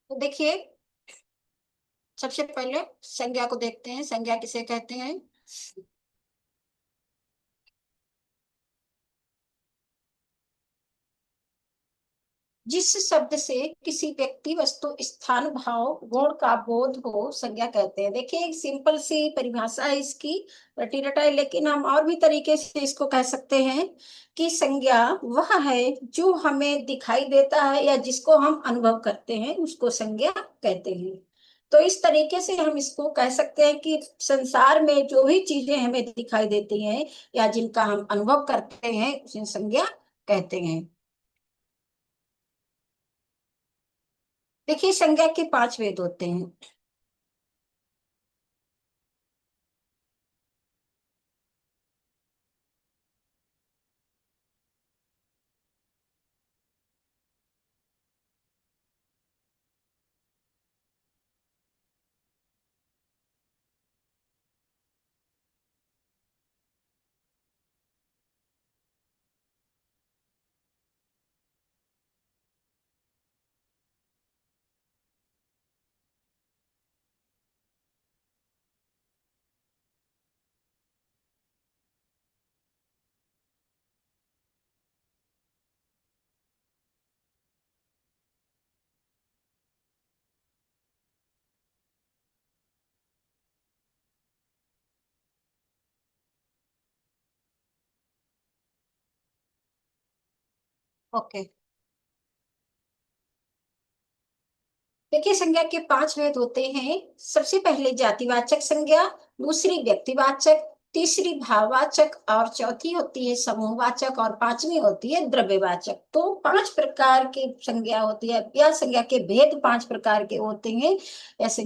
तो देखिए, सबसे पहले संज्ञा को देखते हैं। संज्ञा किसे कहते हैं? जिस शब्द से किसी व्यक्ति, वस्तु, स्थान, भाव, गुण का बोध हो, संज्ञा कहते हैं। देखिए, एक सिंपल सी परिभाषा है इसकी, रटी रटाई, लेकिन हम और भी तरीके से इसको कह सकते हैं कि संज्ञा वह है जो हमें दिखाई देता है या जिसको हम अनुभव करते हैं, उसको संज्ञा कहते हैं। तो इस तरीके से हम इसको कह सकते हैं कि संसार में जो भी चीजें हमें दिखाई देती हैं या जिनका हम अनुभव करते हैं, उसे संज्ञा कहते हैं। देखिए, संज्ञा के पांच भेद होते हैं। ओके। देखिए, संज्ञा के पांच भेद होते हैं। सबसे पहले जातिवाचक संज्ञा, दूसरी व्यक्तिवाचक, तीसरी भाववाचक, और चौथी होती है समूहवाचक, और पांचवी होती है द्रव्यवाचक। तो पांच प्रकार की संज्ञा होती है, या संज्ञा के भेद पांच प्रकार के होते हैं। ऐसे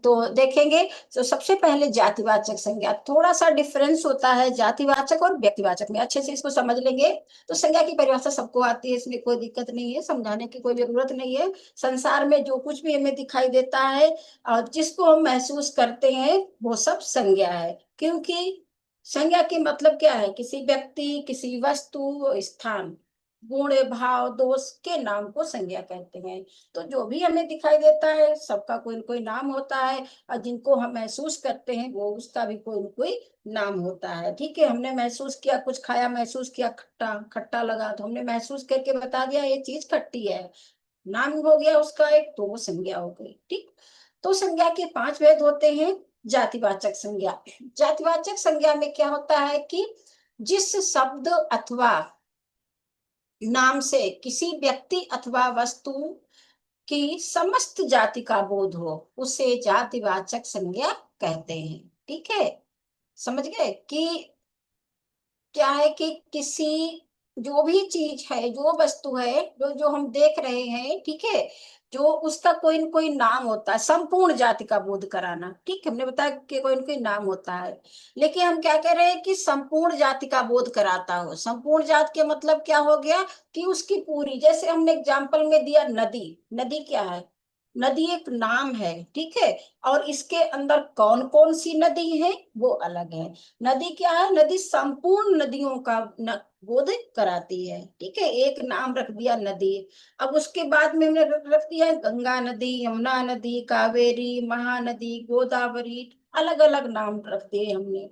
तो देखेंगे। तो सबसे पहले जातिवाचक संज्ञा, थोड़ा सा डिफरेंस होता है जातिवाचक और व्यक्तिवाचक में, अच्छे से इसको समझ लेंगे। तो संज्ञा की परिभाषा सबको आती है, इसमें कोई दिक्कत नहीं है, समझाने की कोई जरूरत नहीं है। संसार में जो कुछ भी हमें दिखाई देता है और जिसको हम महसूस करते हैं, वो सब संज्ञा है। क्योंकि संज्ञा के मतलब क्या है? किसी व्यक्ति, किसी वस्तु, स्थान, गुण, भाव, दोष के नाम को संज्ञा कहते हैं। तो जो भी हमें दिखाई देता है, सबका कोई न कोई नाम होता है, और जिनको हम महसूस करते हैं, वो उसका भी कोई न कोई नाम होता है। ठीक है, हमने महसूस किया, कुछ खाया, महसूस किया खट्टा खट्टा लगा, तो हमने महसूस करके बता दिया ये चीज खट्टी है, नाम हो गया उसका एक, तो वो संज्ञा हो गई। ठीक। तो संज्ञा के पांच भेद होते हैं। जातिवाचक संज्ञा, जातिवाचक संज्ञा में क्या होता है कि जिस शब्द अथवा नाम से किसी व्यक्ति अथवा वस्तु की समस्त जाति का बोध हो, उसे जातिवाचक संज्ञा कहते हैं। ठीक है, समझ गए कि क्या है कि किसी, जो भी चीज है, जो वस्तु है, जो जो हम देख रहे हैं, ठीक है, जो उसका कोई न कोई नाम होता है, संपूर्ण जाति का बोध कराना। ठीक है, हमने बताया कि कोई न कोई नाम होता है, लेकिन हम क्या कह रहे हैं कि संपूर्ण जाति का बोध कराता हो। संपूर्ण जाति के मतलब क्या हो गया कि उसकी पूरी, जैसे हमने एग्जाम्पल में दिया नदी। नदी क्या है? नदी एक नाम है, ठीक है, और इसके अंदर कौन कौन सी नदी है वो अलग है। नदी क्या है? नदी संपूर्ण नदियों का बोध कराती है। ठीक है, एक नाम रख दिया नदी। अब उसके बाद में हमने रख दिया है गंगा नदी, यमुना नदी, कावेरी, महानदी, गोदावरी, अलग अलग नाम रख दिए हमने।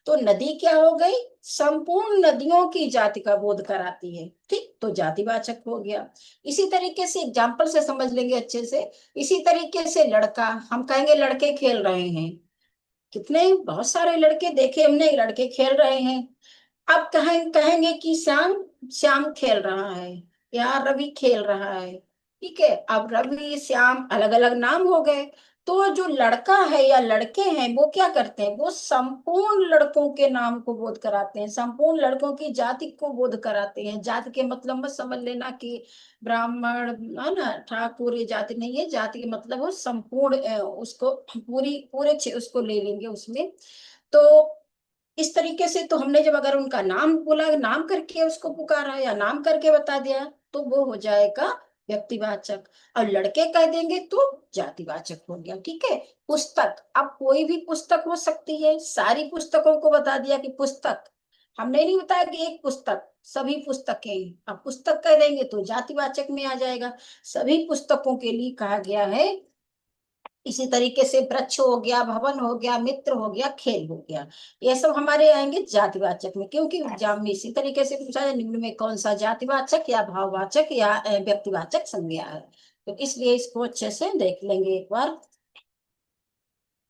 तो नदी क्या हो गई? संपूर्ण नदियों की जाति का बोध कराती है। ठीक, तो जातिवाचक हो गया। इसी तरीके से एग्जाम्पल से समझ लेंगे अच्छे से। इसी तरीके से लड़का, हम कहेंगे लड़के खेल रहे हैं, कितने बहुत सारे लड़के देखे हमने, लड़के खेल रहे हैं। अब कहेंगे कि श्याम, श्याम खेल रहा है, या रवि खेल रहा है। ठीक है, अब रवि श्याम अलग अलग नाम हो गए। तो जो लड़का है या लड़के हैं, वो क्या करते हैं? वो संपूर्ण लड़कों के नाम को बोध कराते हैं, संपूर्ण लड़कों की जाति को बोध कराते हैं। जाति के मतलब मत समझ लेना कि ब्राह्मण है ना, ठाकुर, ये जाति नहीं है। जाति के मतलब वो संपूर्ण, उसको पूरी पूरे उसको ले लेंगे उसमें। तो इस तरीके से, तो हमने जब अगर उनका नाम बोला, नाम करके उसको पुकारा या नाम करके बता दिया, तो वो हो जाएगा व्यक्तिवाचक। और लड़के कह देंगे तो जातिवाचक हो गया। ठीक है। पुस्तक, अब कोई भी पुस्तक हो सकती है, सारी पुस्तकों को बता दिया कि पुस्तक, हमने नहीं बताया कि एक पुस्तक, सभी पुस्तकें, अब पुस्तक कह देंगे तो जातिवाचक में आ जाएगा। सभी पुस्तकों के लिए कहा गया है। इसी तरीके से वृक्ष हो गया, भवन हो गया, मित्र हो गया, खेल हो गया, ये सब हमारे आएंगे जातिवाचक में, क्योंकि एग्जाम में इसी तरीके से पूछा है निम्न में कौन सा जातिवाचक या भाववाचक या व्यक्तिवाचक संज्ञा है। तो इसलिए इसको अच्छे से देख लेंगे एक बार।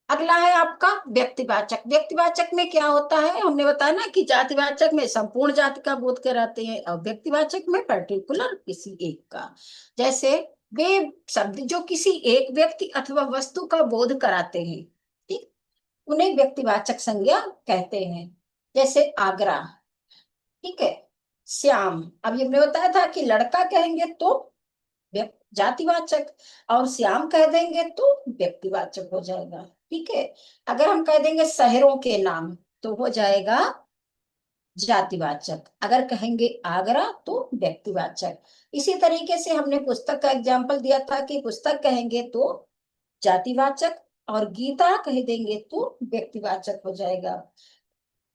अगला है आपका व्यक्तिवाचक। व्यक्तिवाचक में क्या होता है, हमने बताया ना कि जातिवाचक में संपूर्ण जाति का बोध कराते हैं और व्यक्तिवाचक में पर्टिकुलर किसी एक का। जैसे वे शब्द जो किसी एक व्यक्ति अथवा वस्तु का बोध कराते हैं, ठीक, उन्हें व्यक्तिवाचक संज्ञा कहते हैं। जैसे आगरा, ठीक है, श्याम, अब ये हमने बताया था कि लड़का कहेंगे तो जातिवाचक, और श्याम कह देंगे तो व्यक्तिवाचक हो जाएगा। ठीक है, अगर हम कह देंगे शहरों के नाम तो हो जाएगा जातिवाचक, अगर कहेंगे आगरा तो व्यक्तिवाचक। इसी तरीके से हमने पुस्तक का एग्जाम्पल दिया था कि पुस्तक कहेंगे तो जातिवाचक और गीता कह देंगे तो व्यक्तिवाचक हो जाएगा।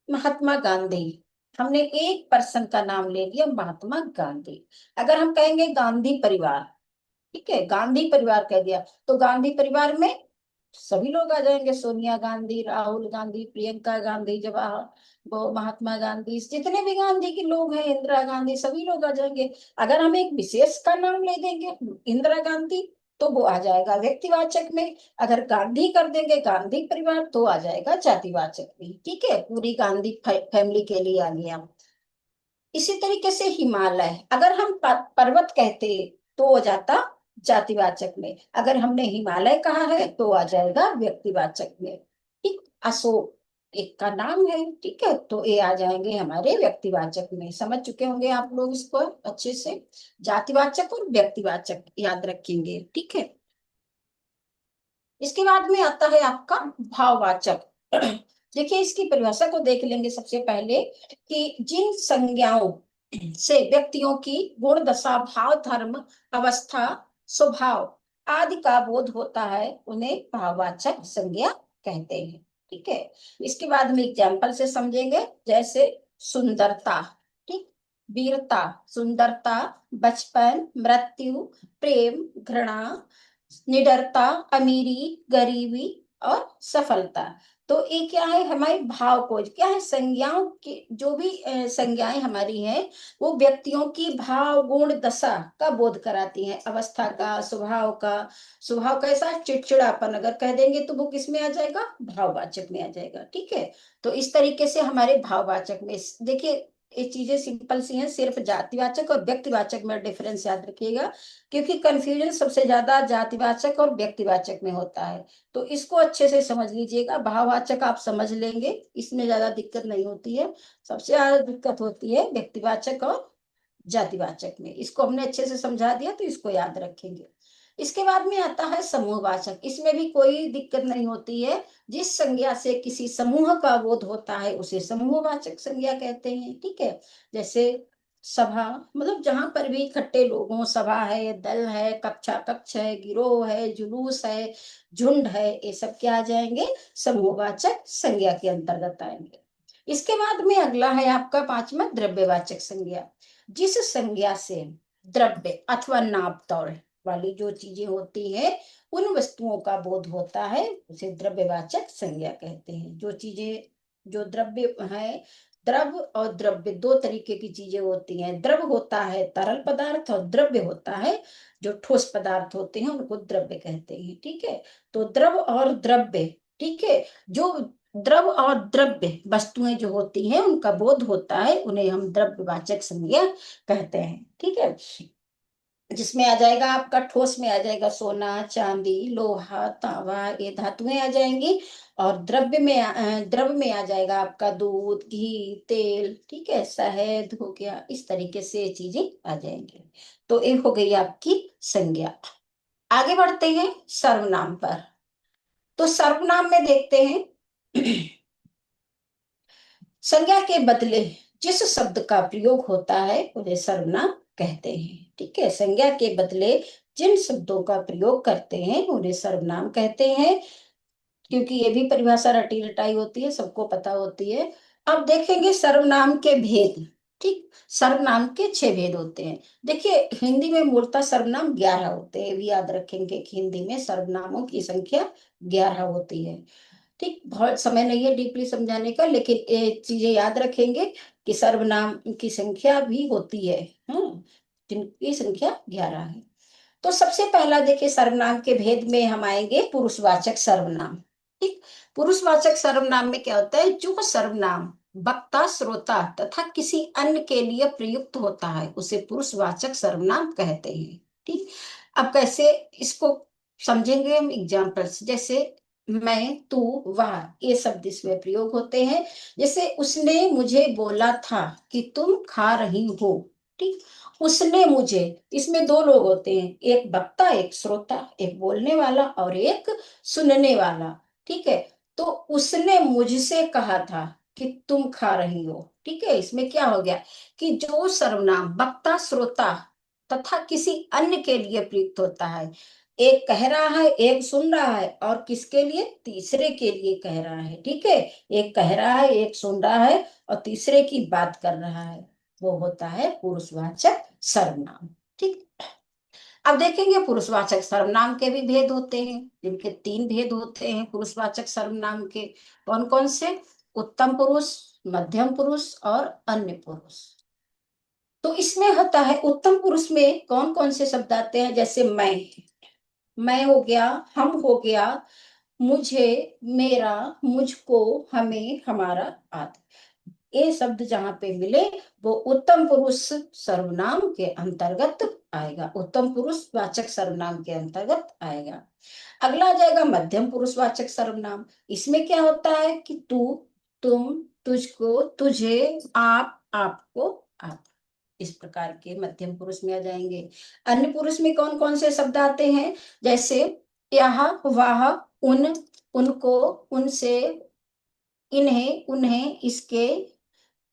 महात्मा गांधी, हमने एक पर्सन का नाम ले लिया महात्मा गांधी। अगर हम कहेंगे गांधी परिवार, ठीक है, गांधी परिवार कह दिया तो गांधी परिवार में सभी लोग आ जाएंगे, सोनिया गांधी, राहुल गांधी, प्रियंका गांधी, जवाहर, वो महात्मा गांधी, जितने भी गांधी के लोग हैं, इंदिरा गांधी, सभी लोग आ जाएंगे। अगर हम एक विशेष का नाम ले देंगे इंदिरा गांधी तो वो आ जाएगा व्यक्तिवाचक में। अगर गांधी कर देंगे गांधी परिवार तो आ जाएगा जातिवाचक में। ठीक है, पूरी गांधी फैमिली के लिए आ गया। इसी तरीके से हिमालय, अगर हम पर्वत कहते तो हो जाता जातिवाचक में, अगर हमने हिमालय कहा है तो आ जाएगा व्यक्तिवाचक में। ठीक, अशोक एक का नाम है, ठीक है, तो ये आ जाएंगे हमारे व्यक्तिवाचक में। समझ चुके होंगे आप लोग इसको अच्छे से, जातिवाचक और व्यक्तिवाचक याद रखेंगे। ठीक है, इसके बाद में आता है आपका भाववाचक। देखिए इसकी परिभाषा को देख लेंगे सबसे पहले कि जिन संज्ञाओं से व्यक्तियों की गुण दशा, भाव, धर्म, अवस्था, स्वभाव आदि का बोध होता है उन्हें भाववाचक संज्ञा कहते हैं। ठीक है, इसके बाद में एग्जाम्पल से समझेंगे। जैसे सुंदरता, ठीक, वीरता, सुंदरता, बचपन, मृत्यु, प्रेम, घृणा, निडरता, अमीरी, गरीबी और सफलता। तो ये क्या है, हमारे भाव को क्या है, संज्ञाओं की जो भी संज्ञाएं हमारी हैं वो व्यक्तियों की भाव गुण दशा का बोध कराती हैं, अवस्था का, स्वभाव का। स्वभाव कैसा, चिड़चिड़ापन अगर कह देंगे तो वो किस में आ जाएगा, भाववाचक में आ जाएगा। ठीक है, तो इस तरीके से हमारे भाववाचक में देखिए ये चीजें सिंपल सी हैं, सिर्फ जातिवाचक और व्यक्तिवाचक में डिफरेंस याद रखिएगा, क्योंकि कंफ्यूजन सबसे ज्यादा जातिवाचक और व्यक्तिवाचक में होता है। तो इसको अच्छे से समझ लीजिएगा, भाववाचक आप समझ लेंगे, इसमें ज्यादा दिक्कत नहीं होती है। सबसे ज्यादा दिक्कत होती है व्यक्तिवाचक और जातिवाचक में। इसको हमने अच्छे से समझा दिया तो इसको याद रखेंगे। इसके बाद में आता है समूहवाचक, इसमें भी कोई दिक्कत नहीं होती है। जिस संज्ञा से किसी समूह का बोध होता है उसे समूहवाचक संज्ञा कहते हैं। ठीक है, जैसे सभा, मतलब जहां पर भी इकट्ठे लोग हों, सभा है, दल है, कक्षा कक्ष है, गिरोह है, जुलूस है, झुंड है, ये सब क्या आ जाएंगे, समूहवाचक संज्ञा के अंतर्गत आएंगे। इसके बाद में अगला है आपका पांचवा द्रव्यवाचक संज्ञा। जिस संज्ञा से द्रव्य अथवा नाप तौल वाली जो चीजें होती है उन वस्तुओं का बोध होता है उसे द्रव्यवाचक संज्ञा कहते हैं। जो चीजें, जो द्रव्य है, द्रव और द्रव्य दो तरीके की चीजें होती हैं। द्रव होता है तरल पदार्थ और द्रव्य होता है जो ठोस पदार्थ होते हैं, उनको द्रव्य कहते हैं। ठीक है, तो द्रव और द्रव्य, ठीक है, जो द्रव और द्रव्य वस्तुएं जो होती हैं उनका बोध होता है उन्हें हम द्रव्यवाचक संज्ञा कहते हैं। ठीक है, जिसमें आ जाएगा आपका ठोस में आ जाएगा सोना, चांदी, लोहा, तांबा, ये धातुएं आ जाएंगी। और द्रव्य में आ जाएगा आपका दूध, घी, तेल, ठीक है, शहद हो गया, इस तरीके से ये चीजें आ जाएंगी। तो ये हो गई आपकी संज्ञा। आगे बढ़ते हैं सर्वनाम पर। तो सर्वनाम में देखते हैं संज्ञा के बदले जिस शब्द का प्रयोग होता है उन्हें सर्वनाम कहते हैं। ठीक है, संज्ञा के बदले जिन शब्दों का प्रयोग करते हैं उन्हें सर्वनाम कहते हैं, क्योंकि ये भी परिभाषा रटी रटाई होती है, सबको पता होती है। अब देखेंगे सर्वनाम के भेद। ठीक। सर्वनाम के 6 भेद होते हैं। देखिए हिंदी में मूलतः सर्वनाम 11 होते हैं, भी याद रखेंगे कि हिंदी में सर्वनामों की संख्या 11 होती है। ठीक, बहुत समय नहीं है डीपली समझाने का, लेकिन ये चीजें याद रखेंगे कि सर्वनाम की संख्या भी होती है। हाँ, जिनकी संख्या 11 है। तो सबसे पहला देखिए सर्वनाम के भेद में हम आएंगे पुरुषवाचक सर्वनाम। ठीक। पुरुषवाचक सर्वनाम में क्या होता है, जो सर्वनाम वक्ता श्रोता तथा किसी अन्य के लिए प्रयुक्त होता है उसे पुरुषवाचक सर्वनाम कहते हैं। ठीक। अब कैसे इसको समझेंगे हम एग्जाम्पल से, जैसे मैं तू वह, ये शब्द इसमें प्रयोग होते हैं। जैसे उसने मुझे बोला था कि तुम खा रही हो। ठीक। उसने मुझे, इसमें दो लोग होते हैं, एक वक्ता एक श्रोता, एक बोलने वाला और एक सुनने वाला। ठीक है। तो उसने मुझसे कहा था कि तुम खा रही हो। ठीक है, इसमें क्या हो गया कि जो सर्वनाम वक्ता श्रोता तथा किसी अन्य के लिए प्रयुक्त होता है, एक कह रहा है एक सुन रहा है, और किसके लिए, तीसरे के लिए कह रहा है। ठीक है, एक कह रहा है एक सुन रहा है और तीसरे की बात कर रहा है, वो होता है पुरुषवाचक सर्वनाम। ठीक। अब देखेंगे पुरुषवाचक सर्वनाम के भी भेद होते हैं, जिनके 3 भेद होते हैं पुरुषवाचक सर्वनाम के। कौन कौन से, उत्तम पुरुष, मध्यम पुरुष और अन्य पुरुष। तो इसमें होता है उत्तम पुरुष में कौन कौन से शब्द आते हैं, जैसे मैं हो गया, हम हो गया, मुझे, मेरा, मुझको, हमें, हमारा आदि। ये शब्द जहां पे मिले वो उत्तम पुरुष सर्वनाम के अंतर्गत आएगा, उत्तम पुरुष वाचक सर्वनाम के अंतर्गत आएगा। अगला आ जाएगा मध्यम पुरुष वाचक सर्वनाम। इसमें क्या होता है कि तू, तुम, तुझको, तुझे, आप, आपको, आप, इस प्रकार के मध्यम पुरुष में आ जाएंगे। अन्य पुरुष में कौन कौन से शब्द आते हैं, जैसे यह, वह, उन, उनको, उनसे, इन्हें, उन्हें, इसके,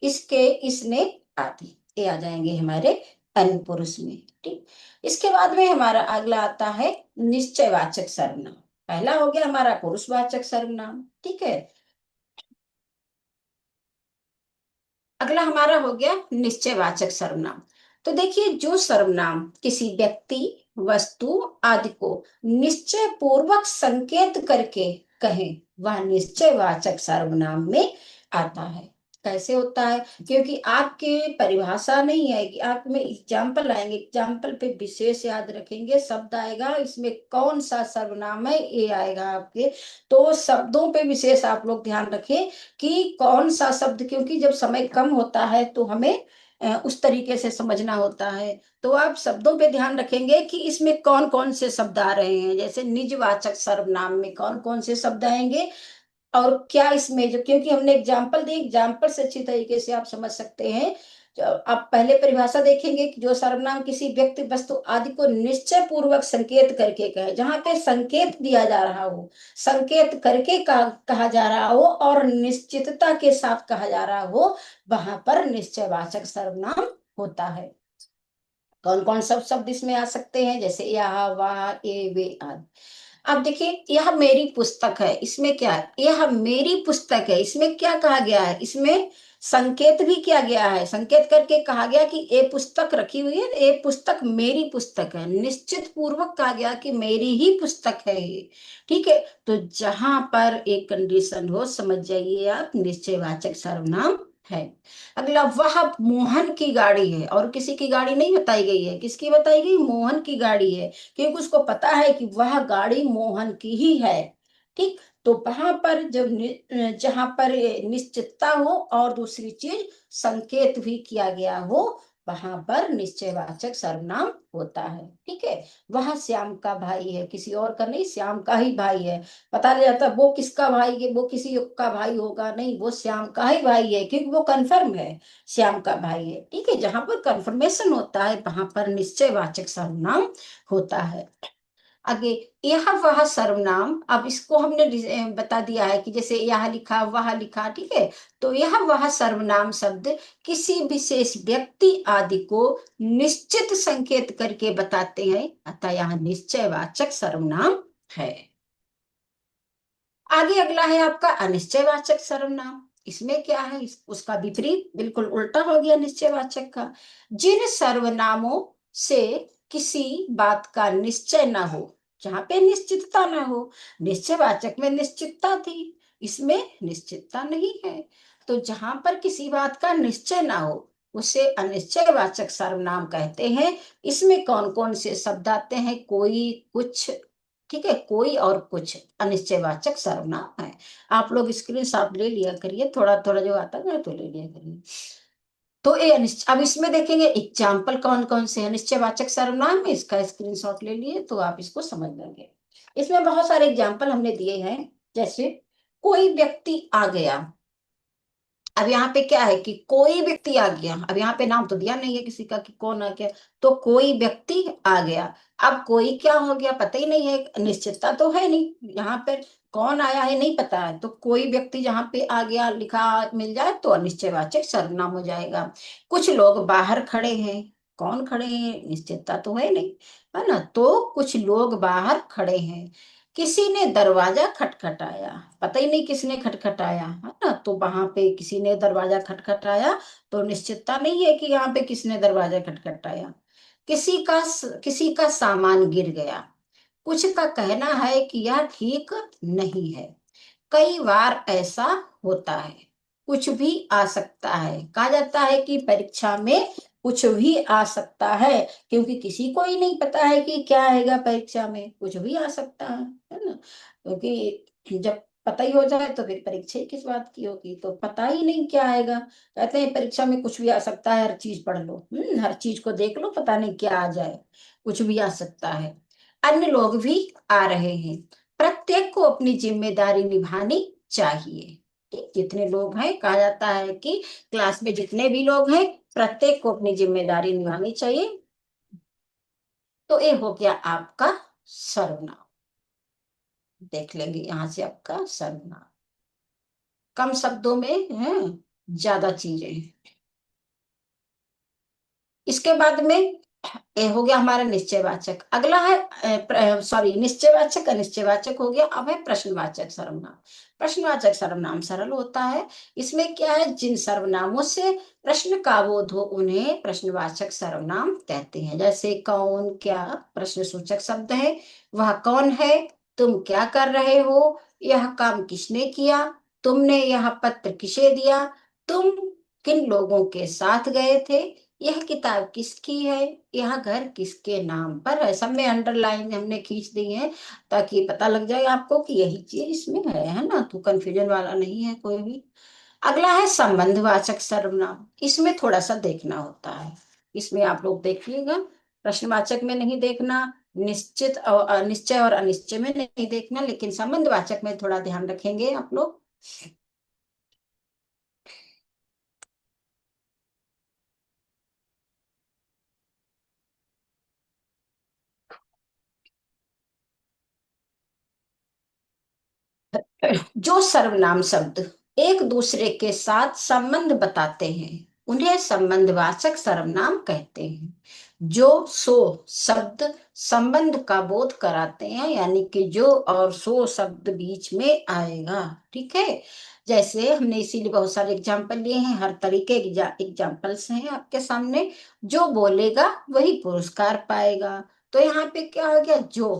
इसके, इसने आदि, ये आ जाएंगे हमारे अन्य पुरुष में। ठीक। इसके बाद में हमारा अगला आता है निश्चयवाचक सर्वनाम। पहला हो गया हमारा पुरुषवाचक सर्वनाम। ठीक है, अगला हमारा हो गया निश्चयवाचक सर्वनाम। तो देखिए जो सर्वनाम किसी व्यक्ति, वस्तु आदि को निश्चय पूर्वक संकेत करके कहे, वह निश्चयवाचक सर्वनाम में आता है। कैसे होता है, क्योंकि आपके परिभाषा नहीं आएगी, आप में एग्जाम्पल आएंगे, एग्जाम्पल पे विशेष याद रखेंगे, शब्द आएगा इसमें कौन सा सर्वनाम है ये आएगा आपके। तो शब्दों पे विशेष आप लोग ध्यान रखें कि कौन सा शब्द, क्योंकि जब समय कम होता है तो हमें उस तरीके से समझना होता है। तो आप शब्दों पे ध्यान रखेंगे कि इसमें कौन कौन से शब्द आ रहे हैं, जैसे निजवाचक सर्वनाम में कौन कौन से शब्द आएंगे, और क्या इसमें जो, क्योंकि हमने एग्जाम्पल दी, एग्जाम्पल से अच्छी तरीके से आप समझ सकते हैं। आप पहले परिभाषा देखेंगे कि जो सर्वनाम किसी व्यक्ति, वस्तु आदि को निश्चय पूर्वक संकेत करके कहे, जहां पे संकेत दिया जा रहा हो, संकेत करके कहा जा रहा हो और निश्चितता के साथ कहा जा रहा हो, वहां पर निश्चयवाचक सर्वनाम होता है। कौन कौन सब शब्द इसमें आ सकते हैं, जैसे यह, वह, ये, वे आदि। अब देखिए यह मेरी पुस्तक है, इसमें क्या है, यह मेरी पुस्तक है, इसमें क्या कहा गया है, इसमें संकेत भी किया गया है, संकेत करके कहा गया कि ये पुस्तक रखी हुई है, ये पुस्तक मेरी पुस्तक है, निश्चित पूर्वक कहा गया कि मेरी ही पुस्तक है ये। ठीक है, तो जहां पर एक कंडीशन हो समझ जाइए आप, निश्चयवाचक सर्वनाम है। अगला, वह मोहन की गाड़ी है, और किसी की गाड़ी नहीं बताई गई है, किसकी बताई गई, मोहन की गाड़ी है, क्योंकि उसको पता है कि वह गाड़ी मोहन की ही है। ठीक। तो वहां पर जब जहां पर निश्चितता हो और दूसरी चीज संकेत भी किया गया हो, वहां पर निश्चयवाचक सर्वनाम होता है। ठीक है, वह श्याम का भाई है, किसी और का नहीं, श्याम का ही भाई है। पता नहीं जाता वो किसका भाई है, वो किसी का भाई होगा, नहीं, वो श्याम का ही भाई है, क्योंकि वो कन्फर्म है श्याम का भाई है। ठीक है, जहां पर कंफर्मेशन होता है वहां पर निश्चयवाचक सर्वनाम होता है। आगे, यह वह सर्वनाम, अब इसको हमने बता दिया है कि जैसे यह लिखा, वह लिखा। ठीक है, तो यह वह सर्वनाम शब्द किसी विशेष व्यक्ति आदि को निश्चित संकेत करके बताते हैं, अतः यह निश्चयवाचक सर्वनाम है। आगे अगला है आपका अनिश्चयवाचक सर्वनाम। इसमें क्या है, उसका विपरीत बिल्कुल उल्टा हो गया निश्चयवाचक का। जिन सर्वनामों से किसी बात का निश्चय ना हो, जहां पे निश्चितता ना हो, निश्चयवाचक में निश्चितता थी, इसमें निश्चितता नहीं है। तो जहां पर किसी बात का निश्चय ना हो उसे अनिश्चयवाचक सर्वनाम कहते हैं। इसमें कौन कौन से शब्द आते हैं, कोई, कुछ, ठीक है, कोई और कुछ अनिश्चयवाचक सर्वनाम है। आप लोग स्क्रीन शॉट ले लिया करिए, थोड़ा थोड़ा जो आता है तो ले लिया करिए। तो ये अनिश्चय, अब इसमें देखेंगे एग्जाम्पल कौन कौन से अनिश्चयवाचक सर्वनाम है, इसका स्क्रीनशॉट ले लिए तो आप इसको समझ लेंगे। इसमें बहुत सारे एग्जाम्पल हमने दिए हैं। जैसे कोई व्यक्ति आ गया, अब यहाँ पे क्या है कि कोई व्यक्ति आ गया, अब यहाँ पे नाम तो दिया नहीं है किसी का कि कौन आ गया, तो कोई व्यक्ति आ गया। अब कोई क्या हो गया पता ही नहीं है, निश्चितता तो है नहीं, यहाँ पे कौन आया है नहीं पता है, तो कोई व्यक्ति जहाँ पे आ गया लिखा मिल जाए तो अनिश्चयवाचक सर्वनाम हो जाएगा। कुछ लोग बाहर खड़े हैं, कौन खड़े हैं, निश्चितता तो है नहीं, है ना, तो कुछ लोग बाहर खड़े हैं। किसी ने दरवाजा खटखटाया, पता ही नहीं किसने खटखटाया, है ना, तो वहां पे किसी ने दरवाजा खटखटाया, तो निश्चितता नहीं है कि यहाँ पे किसने दरवाजा खटखटाया। किसी का सामान गिर गया, कुछ का कहना है कि यह ठीक नहीं है। कई बार ऐसा होता है, कुछ भी आ सकता है, कहा जाता है कि परीक्षा में कुछ भी आ सकता है, क्योंकि किसी को ही नहीं पता है कि क्या आएगा परीक्षा में, कुछ भी आ सकता है ना, क्योंकि जब पता ही हो जाए तो फिर परीक्षा ही किस बात की होगी, तो पता ही नहीं क्या आएगा। कहते हैं परीक्षा में कुछ भी आ सकता है, हर चीज पढ़ लो, हर चीज को देख लो, पता नहीं क्या आ जाए, कुछ भी आ सकता है। अन्य लोग भी आ रहे हैं, प्रत्येक को अपनी जिम्मेदारी निभानी चाहिए। ठीक, जितने लोग हैं, कहा जाता है कि क्लास में जितने भी लोग हैं प्रत्येक को अपनी जिम्मेदारी निभानी चाहिए। तो ये हो गया आपका सर्वनाम। देख लेंगे यहां से आपका सर्वनाम, कम शब्दों में है, ज्यादा चीजें। इसके बाद में ये हो गया हमारा निश्चयवाचक, अगला है सॉरी, निश्चयवाचक अनिश्चयवाचक हो गया, अब है प्रश्नवाचक सर्वनाम। प्रश्नवाचक सर्वनाम सरल होता है। इसमें क्या है, जिन सर्वनामों से प्रश्न का बोध हो उन्हें प्रश्नवाचक सर्वनाम कहते हैं। जैसे कौन, क्या, प्रश्न सूचक शब्द है। वह कौन है, तुम क्या कर रहे हो, यह काम किसने किया, तुमने यह पत्र किसे दिया, तुम किन लोगों के साथ गए थे, यह किताब किसकी है, यह घर किसके नाम पर है। सब में अंडरलाइन हमने खींच दी है ताकि पता लग जाए आपको कि यही चीज इसमें है ना, तो कंफ्यूजन वाला नहीं है कोई भी। अगला है संबंधवाचक सर्वनाम, इसमें थोड़ा सा देखना होता है, इसमें आप लोग देखिएगा, प्रश्नवाचक में नहीं देखना, निश्चित और अनिश्चय और अनिश्चय में नहीं देखना, लेकिन संबंधवाचक में थोड़ा ध्यान रखेंगे आप लोग। जो सर्वनाम शब्द एक दूसरे के साथ संबंध बताते हैं उन्हें संबंधवाचक सर्वनाम कहते हैं। जो सो शब्द संबंध का बोध कराते हैं, यानी कि जो और सो शब्द बीच में आएगा, ठीक है। जैसे हमने इसीलिए बहुत सारे एग्जाम्पल लिए हैं, हर तरीके के एग्जाम्पल्स हैं आपके सामने। जो बोलेगा वही पुरस्कार पाएगा, तो यहाँ पे क्या हो गया, जो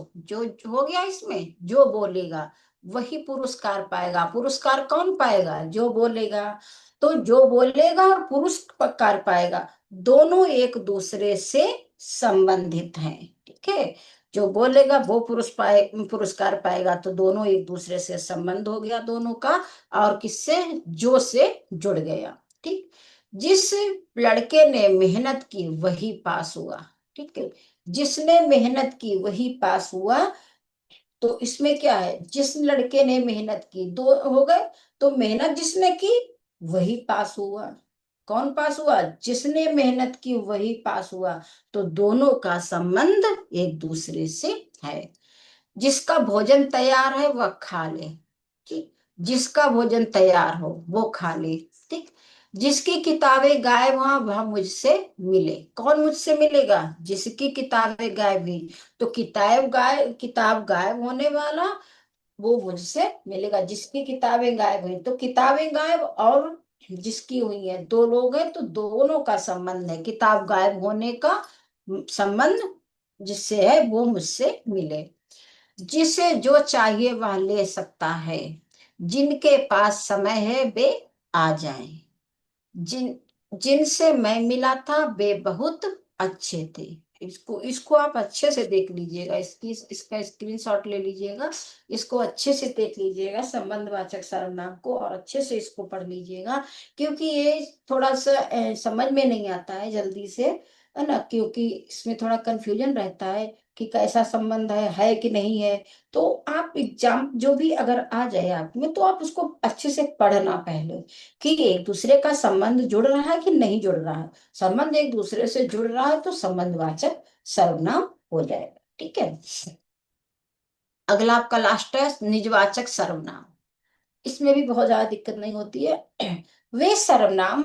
हो गया, इसमें जो बोलेगा वही पुरस्कार पाएगा। पुरस्कार कौन पाएगा, जो बोलेगा। तो जो बोलेगा और पुरस्कार पाएगा, दोनों एक दूसरे से संबंधित हैं, ठीक है। जो बोलेगा वो पुरस्कार पाएगा, तो दोनों एक दूसरे से संबंध हो गया दोनों का, और किससे, जो से जुड़ गया, ठीक। जिस लड़के ने मेहनत की वही पास हुआ, ठीक है, जिसने मेहनत की वही पास हुआ। तो इसमें क्या है, जिस लड़के ने मेहनत की, दो हो गए, तो मेहनत जिसने की वही पास हुआ। कौन पास हुआ, जिसने मेहनत की वही पास हुआ, तो दोनों का संबंध एक दूसरे से है। जिसका भोजन तैयार है वह खा ले, ठीक, जिसका भोजन तैयार हो वो खा ले, ठीक। जिसकी किताबें गायब हुआ वह मुझसे मिले, कौन मुझसे मिलेगा, जिसकी किताबें गायब हुई। तो किताब गायब होने वाला वो मुझसे मिलेगा। जिसकी किताबें गायब हुई, तो किताबें गायब और जिसकी हुई है, दो लोग हैं तो दोनों का संबंध है। किताब गायब होने का संबंध जिससे है वो मुझसे मिले। जिसे जो चाहिए वह ले सकता है, जिनके पास समय है वे आ जाएं। जिन जिनसे मैं मिला था वे बहुत अच्छे थे। इसको इसको आप अच्छे से देख लीजिएगा, इसका स्क्रीनशॉट ले लीजिएगा, इसको अच्छे से देख लीजिएगा संबंधवाचक सर्वनाम को, और अच्छे से इसको पढ़ लीजिएगा। क्योंकि ये थोड़ा सा समझ में नहीं आता है जल्दी से, है ना, क्योंकि इसमें थोड़ा कंफ्यूजन रहता है कि कैसा संबंध है कि नहीं है। तो आप एग्जाम जो भी अगर आ जाए आप में, तो आप उसको अच्छे से पढ़ना पहले, कि एक दूसरे का संबंध जुड़ रहा है कि नहीं जुड़ रहा है। संबंध एक दूसरे से जुड़ रहा है तो संबंधवाचक सर्वनाम हो जाएगा। ठीक है। अगला आपका लास्ट है निजवाचक सर्वनाम। इसमें भी बहुत ज्यादा दिक्कत नहीं होती है। वे सर्वनाम,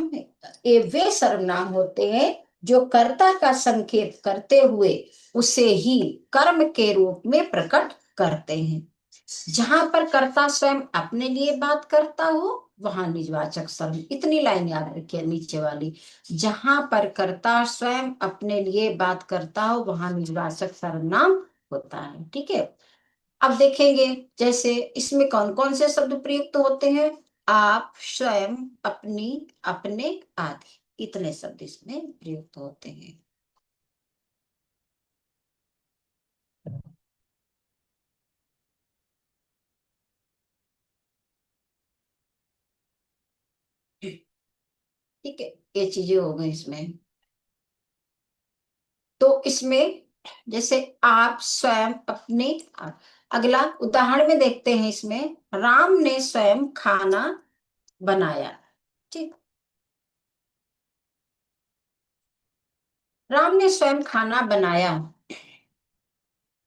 वे सर्वनाम होते हैं जो कर्ता का संकेत करते हुए उसे ही कर्म के रूप में प्रकट करते हैं। जहां पर कर्ता स्वयं अपने लिए बात करता हो वहां निजवाचक सर्व, इतनी लाइन याद रखिए नीचे वाली। जहां पर कर्ता स्वयं अपने लिए बात करता हो वहां निजवाचक सर्वनाम होता है। ठीक है। अब देखेंगे जैसे इसमें कौन कौन से शब्द प्रयुक्त होते हैं। आप, स्वयं, अपनी, अपने, आदि, इतने शब्द इसमें प्रयुक्त होते हैं। ठीक है, ये चीजें हो गई इसमें। तो इसमें जैसे आप, स्वयं, अपने, अगला उदाहरण में देखते हैं। इसमें राम ने स्वयं खाना बनाया। ठीक, राम ने स्वयं खाना बनाया।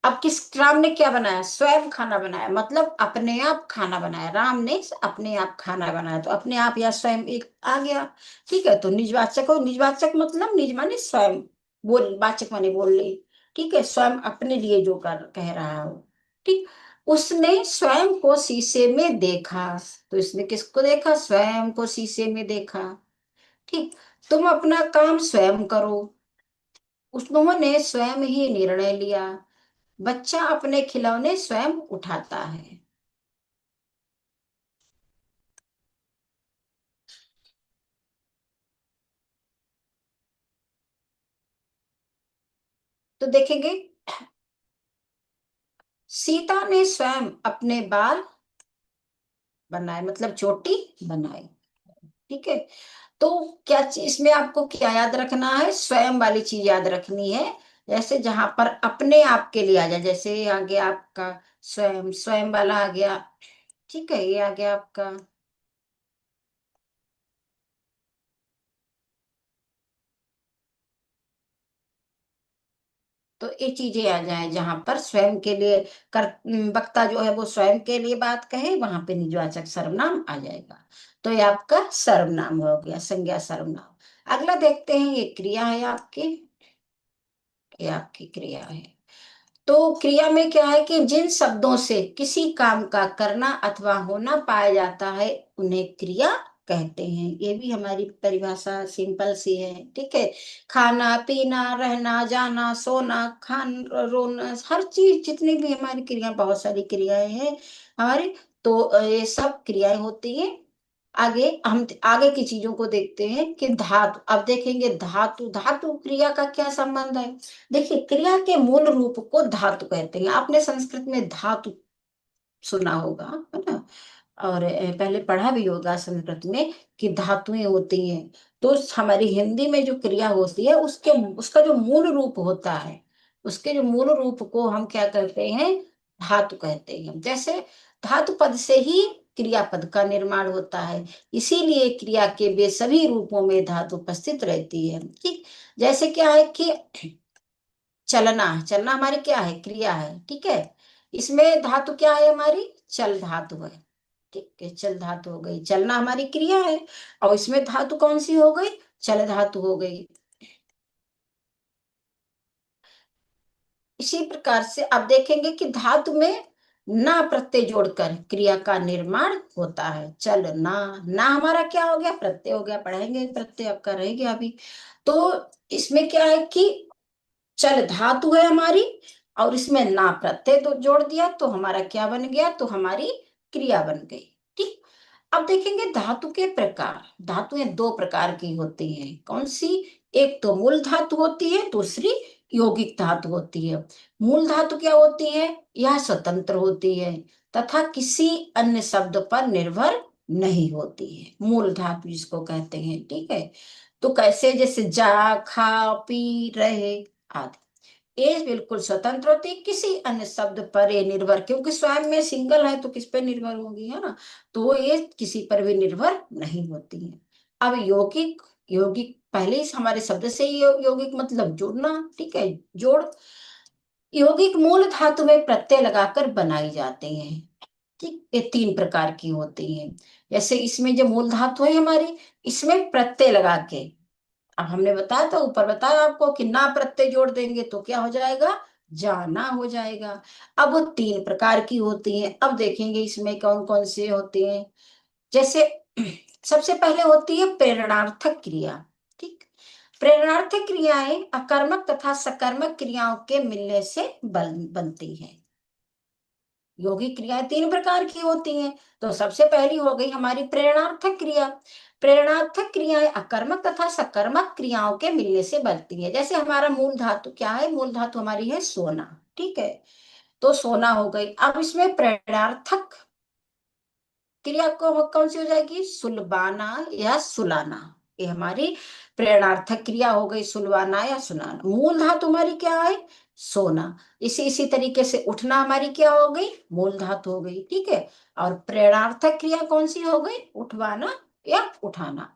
अब किस, राम ने क्या बनाया, स्वयं खाना बनाया, मतलब अपने आप खाना बनाया। राम ने अपने आप खाना बनाया, तो अपने आप या स्वयं एक आ गया। ठीक है। तो निजवाचक हो, निजवाचक मतलब निज माने स्वयं, बोल, वाचक माने बोलने। ठीक है, स्वयं अपने लिए जो कर कह रहा हो। ठीक। उसने स्वयं को शीशे में देखा, तो इसने किसको देखा, स्वयं को शीशे में देखा। ठीक। तुम अपना काम स्वयं करो, उन्होंने स्वयं ही निर्णय लिया। बच्चा अपने खिलौने स्वयं उठाता है। तो देखेंगे, सीता ने स्वयं अपने बाल बनाए, मतलब चोटी बनाई। ठीक है। तो क्या इसमें आपको क्या याद रखना है, स्वयं वाली चीज याद रखनी है। जैसे जहां पर अपने आप के लिए आ जाए, जैसे ये आ गया आपका स्वयं, स्वयं वाला आ गया। ठीक है, ये आ गया आपका। तो ये चीजें आ जाए जहां पर स्वयं के लिए कर, वक्ता जो है वो स्वयं के लिए बात कहे, वहां पे निजवाचक सर्वनाम आ जाएगा। तो ये आपका सर्वनाम हो गया, संज्ञा सर्वनाम। अगला देखते हैं, ये क्रिया है आपकी, ये आपकी क्रिया है। तो क्रिया में क्या है कि जिन शब्दों से किसी काम का करना अथवा होना पाया जाता है उन्हें क्रिया कहते हैं। ये भी हमारी परिभाषा सिंपल सी है। ठीक है। खाना, पीना, रहना, जाना, सोना, खान, रोना, हर चीज, जितनी भी हमारी क्रिया, बहुत सारी क्रियाएं हैं हमारी। तो ये सब क्रियाएं होती हैं। आगे हम आगे की चीजों को देखते हैं कि धातु, अब देखेंगे धातु, धातु क्रिया का क्या संबंध है। देखिए, क्रिया के मूल रूप को धातु कहते हैं। आपने संस्कृत में धातु सुना होगा, है ना, और पहले पढ़ा भी होगा संस्कृत में कि धातुएं होती हैं। तो हमारी हिंदी में जो क्रिया होती है उसके, उसका जो मूल रूप होता है, उसके जो मूल रूप को हम क्या कहते हैं, धातु कहते हैं। जैसे धातु पद से ही क्रियापद का निर्माण होता है, इसीलिए क्रिया के वे सभी रूपों में धातु उपस्थित रहती है। ठीक। जैसे क्या है कि चलना, चलना हमारी क्या है, क्रिया है। ठीक है। इसमें धातु क्या है हमारी, चल धातु है। ठीक है, चल धातु हो गई, चलना हमारी क्रिया है। और इसमें धातु कौन सी हो गई, चल धातु हो गई। इसी प्रकार से अब देखेंगे कि धातु में ना प्रत्यय जोड़कर क्रिया का निर्माण होता है। चल ना, ना हमारा क्या हो गया, प्रत्यय हो गया, पढ़ेंगे प्रत्यय आपका रह गया अभी। तो इसमें क्या है कि चल धातु है हमारी, और इसमें ना प्रत्यय तो जोड़ दिया, तो हमारा क्या बन गया, तो हमारी क्रिया बन गई। ठीक। अब देखेंगे धातु के प्रकार। धातुएं दो प्रकार की होती हैं, कौन सी, एक तो मूल धातु होती है, दूसरी यौगिक धातु होती है। मूल धातु क्या होती है, यह स्वतंत्र होती है तथा किसी अन्य शब्द पर निर्भर नहीं होती है, मूल धातु जिसको कहते हैं। ठीक है। तो कैसे, जैसे जा, खा, पी, रहे आदि, ये बिल्कुल स्वतंत्र होती है, किसी अन्य शब्द पर ये निर्भर, क्योंकि स्वयं में सिंगल है तो किस पे निर्भर होगी, है ना। तो ये किसी पर भी निर्भर नहीं होती है। अब यौगिक, यौगिक पहले ही हमारे शब्द से ही यौगिक मतलब जुड़ना। ठीक है, जोड़। यौगिक मूल धातु में प्रत्यय लगाकर बनाई जाते हैं। ठीक, ये तीन प्रकार की होती हैं। जैसे इसमें जो मूल धातु है हमारी, इसमें प्रत्यय लगा के, अब हमने बताया था, ऊपर बताया आपको कि ना प्रत्यय जोड़ देंगे तो क्या हो जाएगा, जाना हो जाएगा। अब वो तीन प्रकार की होती हैं। अब देखेंगे इसमें कौन कौन से होते हैं। जैसे सबसे पहले होती है प्रेरणार्थक क्रिया। ठीक। प्रेरणार्थक क्रियाएं अकर्मक तथा सकर्मक क्रियाओं के मिलने से बनती है। यौगिक क्रियाएं तीन प्रकार की होती हैं। तो सबसे पहली हो गई हमारी प्रेरणार्थक क्रिया। प्रेरणार्थक क्रियाएं अकर्मक तथा सकर्मक क्रियाओं के मिलने से बनती है। जैसे हमारा मूल धातु क्या है, मूल धातु हमारी है सोना। ठीक है, तो सोना हो गई। अब इसमें प्रेरणार्थक क्रिया को कौन सी हो जाएगी, सुलबाना या सुलाना। ये हमारी प्रेरणार्थक क्रिया हो गई, सुलवाना या सुनाना। मूल धातु हमारी क्या है, सोना। इसी इसी तरीके से उठना हमारी क्या हो गई, मूल धातु हो गई। ठीक है। और प्रेरणार्थक क्रिया कौन सी हो गई, उठवाना या उठाना।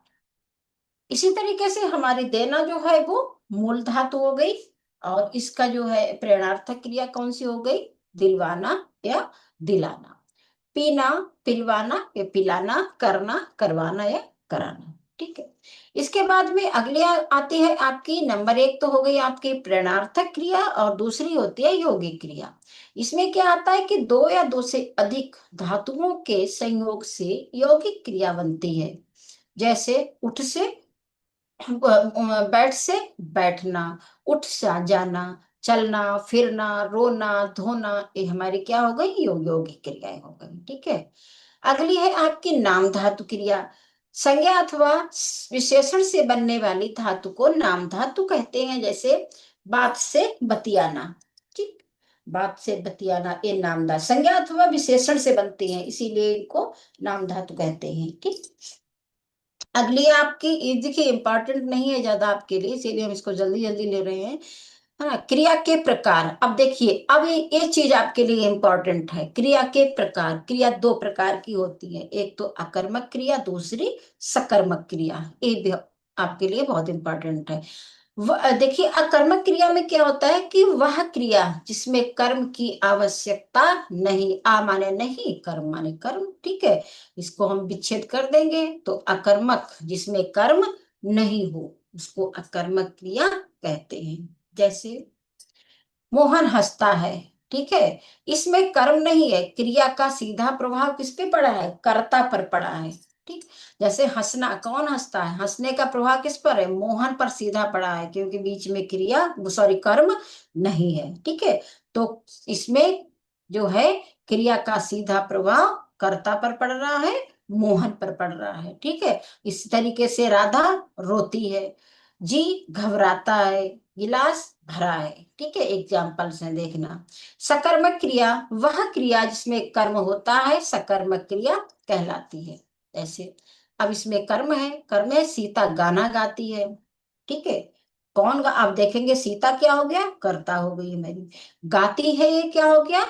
इसी तरीके से हमारी देना जो है वो मूल धातु हो गई, और इसका जो है प्रेरणार्थक क्रिया कौन सी हो गई, दिलवाना या दिलाना। पीना, पिलवाना या पिलाना, करना, करवाना या कराना। ठीक है। इसके बाद में अगले आती है आपकी, नंबर एक तो हो गई आपकी प्रेरणार्थक क्रिया, और दूसरी होती है यौगिक क्रिया। इसमें क्या आता है कि दो या दो से अधिक धातुओं के संयोग से यौगिक क्रिया बनती है। जैसे उठ से, बैठ से बैठना, उठ सा जाना, चलना, फिरना, रोना, धोना, ये हमारी क्या हो गई, यौगिक क्रियाएं हो गई। ठीक है। अगली है आपकी नाम धातु क्रिया। संज्ञा अथवा विशेषण से बनने वाली धातु को नाम धातु कहते हैं। जैसे बात से बतियाना। ठीक, बात से बतियाना, ये नाम धातु संज्ञा अथवा विशेषण से बनती है, इसीलिए इनको नाम धातु कहते हैं। ठीक। अगली आपकी, ये देखिए इंपॉर्टेंट नहीं है ज्यादा आपके लिए, इसीलिए हम इसको जल्दी जल्दी ले रहे हैं। हाँ, क्रिया के प्रकार। अब देखिए, अब ये चीज आपके लिए इंपॉर्टेंट है। क्रिया के प्रकार, क्रिया दो प्रकार की होती है, एक तो अकर्मक क्रिया, दूसरी सकर्मक क्रिया। ये भी आपके लिए बहुत इंपॉर्टेंट है। देखिए अकर्मक क्रिया में क्या होता है कि वह क्रिया जिसमें कर्म की आवश्यकता नहीं, आ माने नहीं, कर्म माने कर्म। ठीक है, इसको हम विच्छेद कर देंगे, तो अकर्मक जिसमें कर्म नहीं हो उसको अकर्मक क्रिया कहते हैं। जैसे मोहन हंसता है। ठीक है, इसमें कर्म नहीं है, क्रिया का सीधा प्रभाव किस पे पड़ा है, कर्ता पर पड़ा है। ठीक। जैसे हंसना, कौन हंसता है, हंसने का प्रभाव किस पर है, मोहन पर सीधा पड़ा है, क्योंकि बीच में क्रिया, सॉरी, कर्म नहीं है। ठीक है। तो इसमें जो है क्रिया का सीधा प्रभाव कर्ता पर पड़ रहा है, मोहन पर पड़ रहा है। ठीक है। इस तरीके से राधा रोती है, जी घबराता है, गिलास भरा है। ठीक है, एग्जाम्पल से देखना। सकर्मक क्रिया वह क्रिया जिसमें कर्म होता है, सकर्मक क्रिया कहलाती है। जैसे अब इसमें कर्म है, कर्म है, सीता गाना गाती है। ठीक है, आप देखेंगे सीता क्या हो गया, कर्ता हो गई हमारी, गाती है ये क्या हो गया,